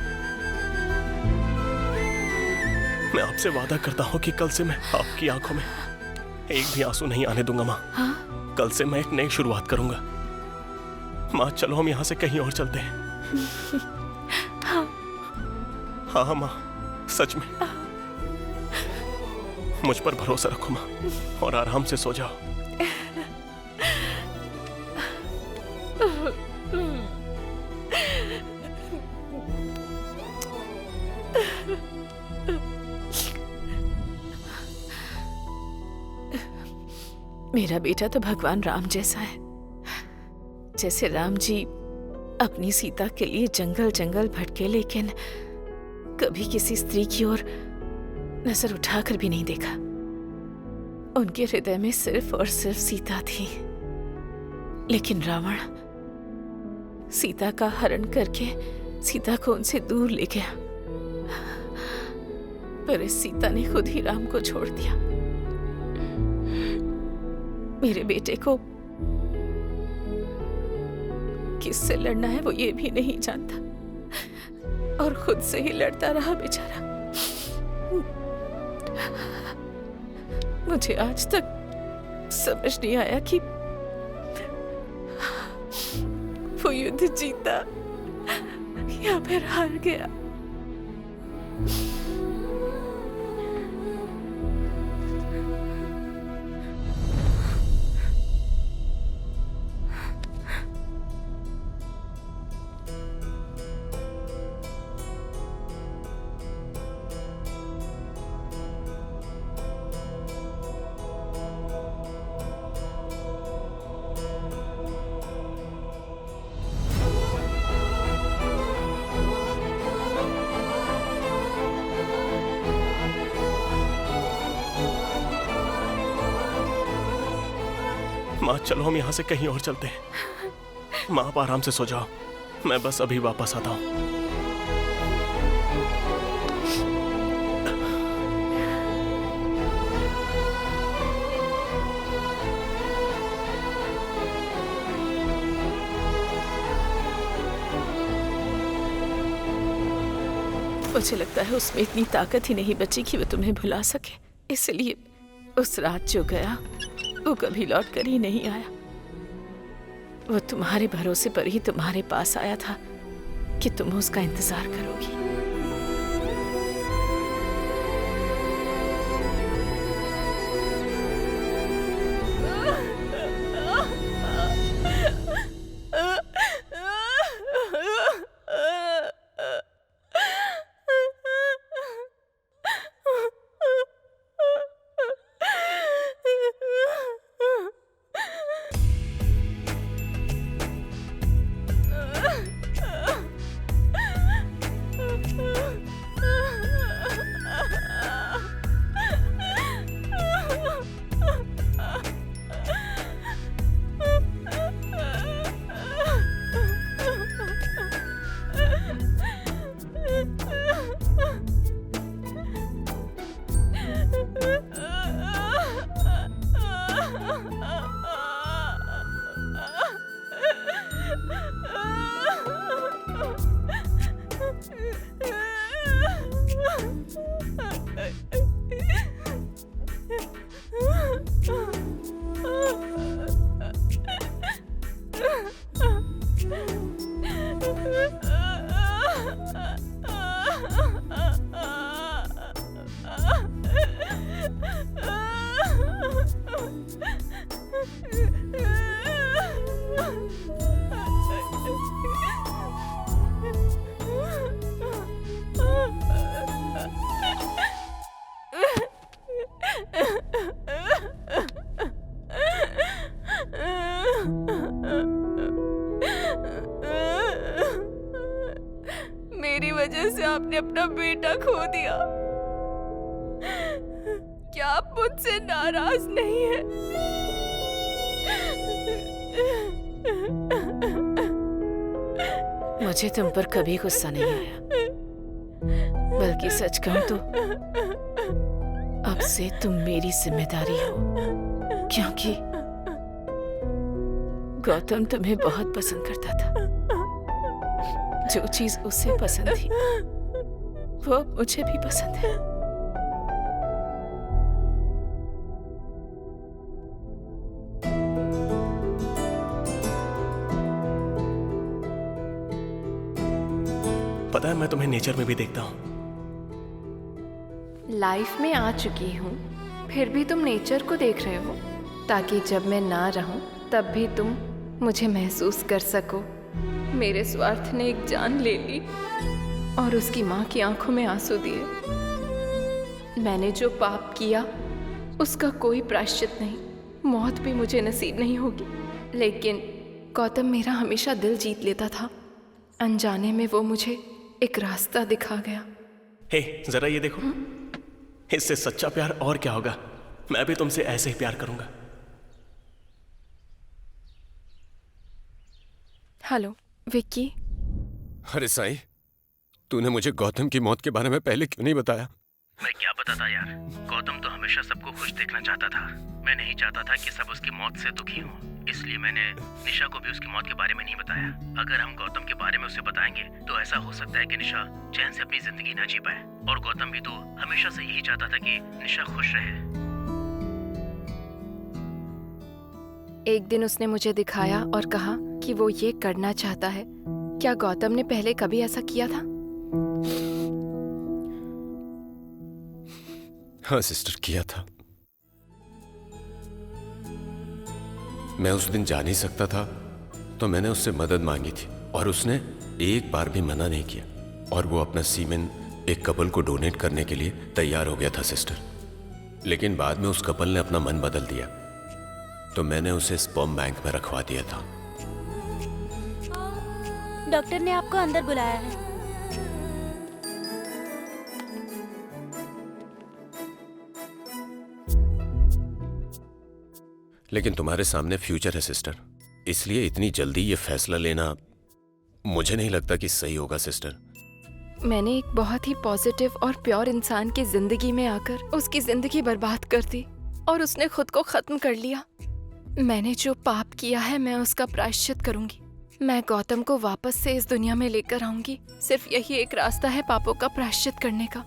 मैं आपसे वादा करता हूँ कि कल से मैं आपकी आंखों में एक भी आंसू नहीं आने दूंगा माँ। हाँ? कल से मैं एक नई शुरुआत करूंगा। माँ चलो हम यहाँ से कहीं और चलते हैं। हाँ माँ, सच में मुझ पर भरोसा रखो माँ, और आराम से सो जाओ। मेरा बेटा तो भगवान राम जैसा है। जैसे राम जी अपनी सीता के लिए जंगल जंगल भटके, लेकिन कभी किसी स्त्री की ओर नजर उठाकर भी नहीं देखा। उनके हृदय में सिर्फ और सिर्फ सीता थी। लेकिन रावण सीता का हरण करके सीता को उनसे दूर ले गया, पर इस सीता ने खुद ही राम को छोड़ दिया। मेरे बेटे को किससे लड़ना है वो ये भी नहीं जानता, और खुद से ही लड़ता रहा बेचारा। मुझे आज तक समझ नहीं आया कि वो युद्ध जीता या फिर हार गया। माँ चलो हम यहाँ से कहीं और चलते हैं। माँ आप आराम से सो जाओ, मैं बस अभी वापस आता हूँ। मुझे लगता है उसमें इतनी ताकत ही नहीं बची कि वो तुम्हें भुला सके। इसलिए उस रात जो गया वो कभी लौट कर ही नहीं आया। वो तुम्हारे भरोसे पर ही तुम्हारे पास आया था कि तुम उसका इंतजार करोगी। मेरी वजह से आपने अपना बेटा खो दिया। क्या आप मुझसे नाराज नहीं है? मुझे तुम पर कभी गुस्सा नहीं आया, बल्कि सच कहूं तो अब से तुम मेरी जिम्मेदारी हो, क्योंकि गौतम तुम्हें बहुत पसंद करता था। जो चीज उसे पसंद थी वो मुझे भी पसंद है। पता है, मैं तुम्हें नेचर में भी देखता हूँ। लाइफ में आ चुकी हूँ, फिर भी तुम नेचर को देख रहे हो, ताकि जब मैं ना रहूं तब भी तुम मुझे महसूस कर सको। मेरे स्वार्थ ने एक जान ले ली और उसकी माँ की आंखों में आंसू दिए। मैंने जो पाप किया उसका कोई प्रायश्चित नहीं, मौत भी मुझे नसीब नहीं होगी। लेकिन गौतम मेरा हमेशा दिल जीत लेता था। अनजाने में वो मुझे एक रास्ता दिखा गया। हे, जरा ये देखो। इससे सच्चा प्यार और क्या होगा। मैं भी तुमसे ऐसे ही प्यार करूंगा। हेलो विक्की। अरे साईं, तूने मुझे गौतम की मौत के बारे में पहले क्यों नहीं बताया? मैं क्या बताता यार, गौतम तो हमेशा सबको खुश देखना चाहता था। मैं नहीं चाहता था कि सब उसकी मौत से दुखी हों, इसलिए मैंने निशा को भी उसकी मौत के बारे में नहीं बताया। अगर हम गौतम के बारे में उसे बताएंगे तो ऐसा हो सकता है कि निशा चैन से अपनी जिंदगी ना जी पाए, और गौतम भी तो हमेशा से यही चाहता था कि निशा खुश रहे। एक दिन उसने मुझे दिखाया और कहा कि वो ये करना चाहता है। क्या गौतम ने पहले कभी ऐसा किया था? हाँ सिस्टर, किया था। मैं उस दिन जा नहीं सकता था तो मैंने उससे मदद मांगी थी, और उसने एक बार भी मना नहीं किया, और वो अपना सीमेन एक कपल को डोनेट करने के लिए तैयार हो गया था सिस्टर। लेकिन बाद में उस कपल ने अपना मन बदल दिया, तो मैंने उसे स्पर्म बैंक में रखवा दिया था। डॉक्टर ने आपको अंदर बुलाया है। लेकिन तुम्हारे सामने फ्यूचर है सिस्टर, इसलिए इतनी जल्दी ये फैसला लेना मुझे नहीं लगता कि सही होगा सिस्टर। मैंने एक बहुत ही पॉजिटिव और प्योर इंसान की जिंदगी में आकर उसकी जिंदगी बर्बाद कर दी, और उसने खुद को खत्म कर लिया। मैंने जो पाप किया है मैं उसका प्रायश्चित करूंगी। मैं गौतम को वापस से इस दुनिया में लेकर आऊंगी। सिर्फ यही एक रास्ता है पापों का प्रायश्चित करने का।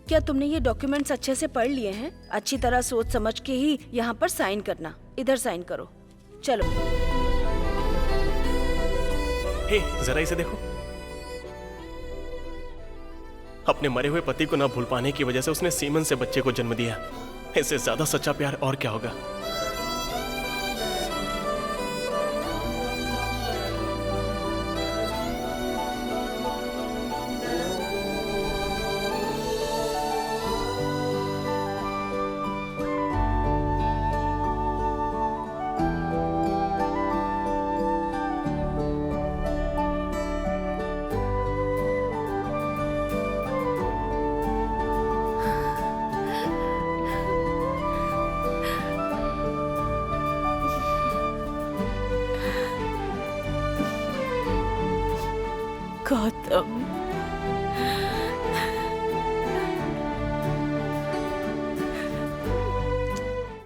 क्या तुमने ये डॉक्यूमेंट्स अच्छे से पढ़ लिए हैं? अच्छी तरह सोच समझ के ही यहाँ पर साइन करना। इधर साइन करो। चलो। हे, जरा इसे देखो। अपने मरे हुए पति को ना भूल पाने की वजह से उसने सीमन से बच्चे को जन्म दिया। इससे ज्यादा सच्चा प्यार और क्या होगा। गौतम,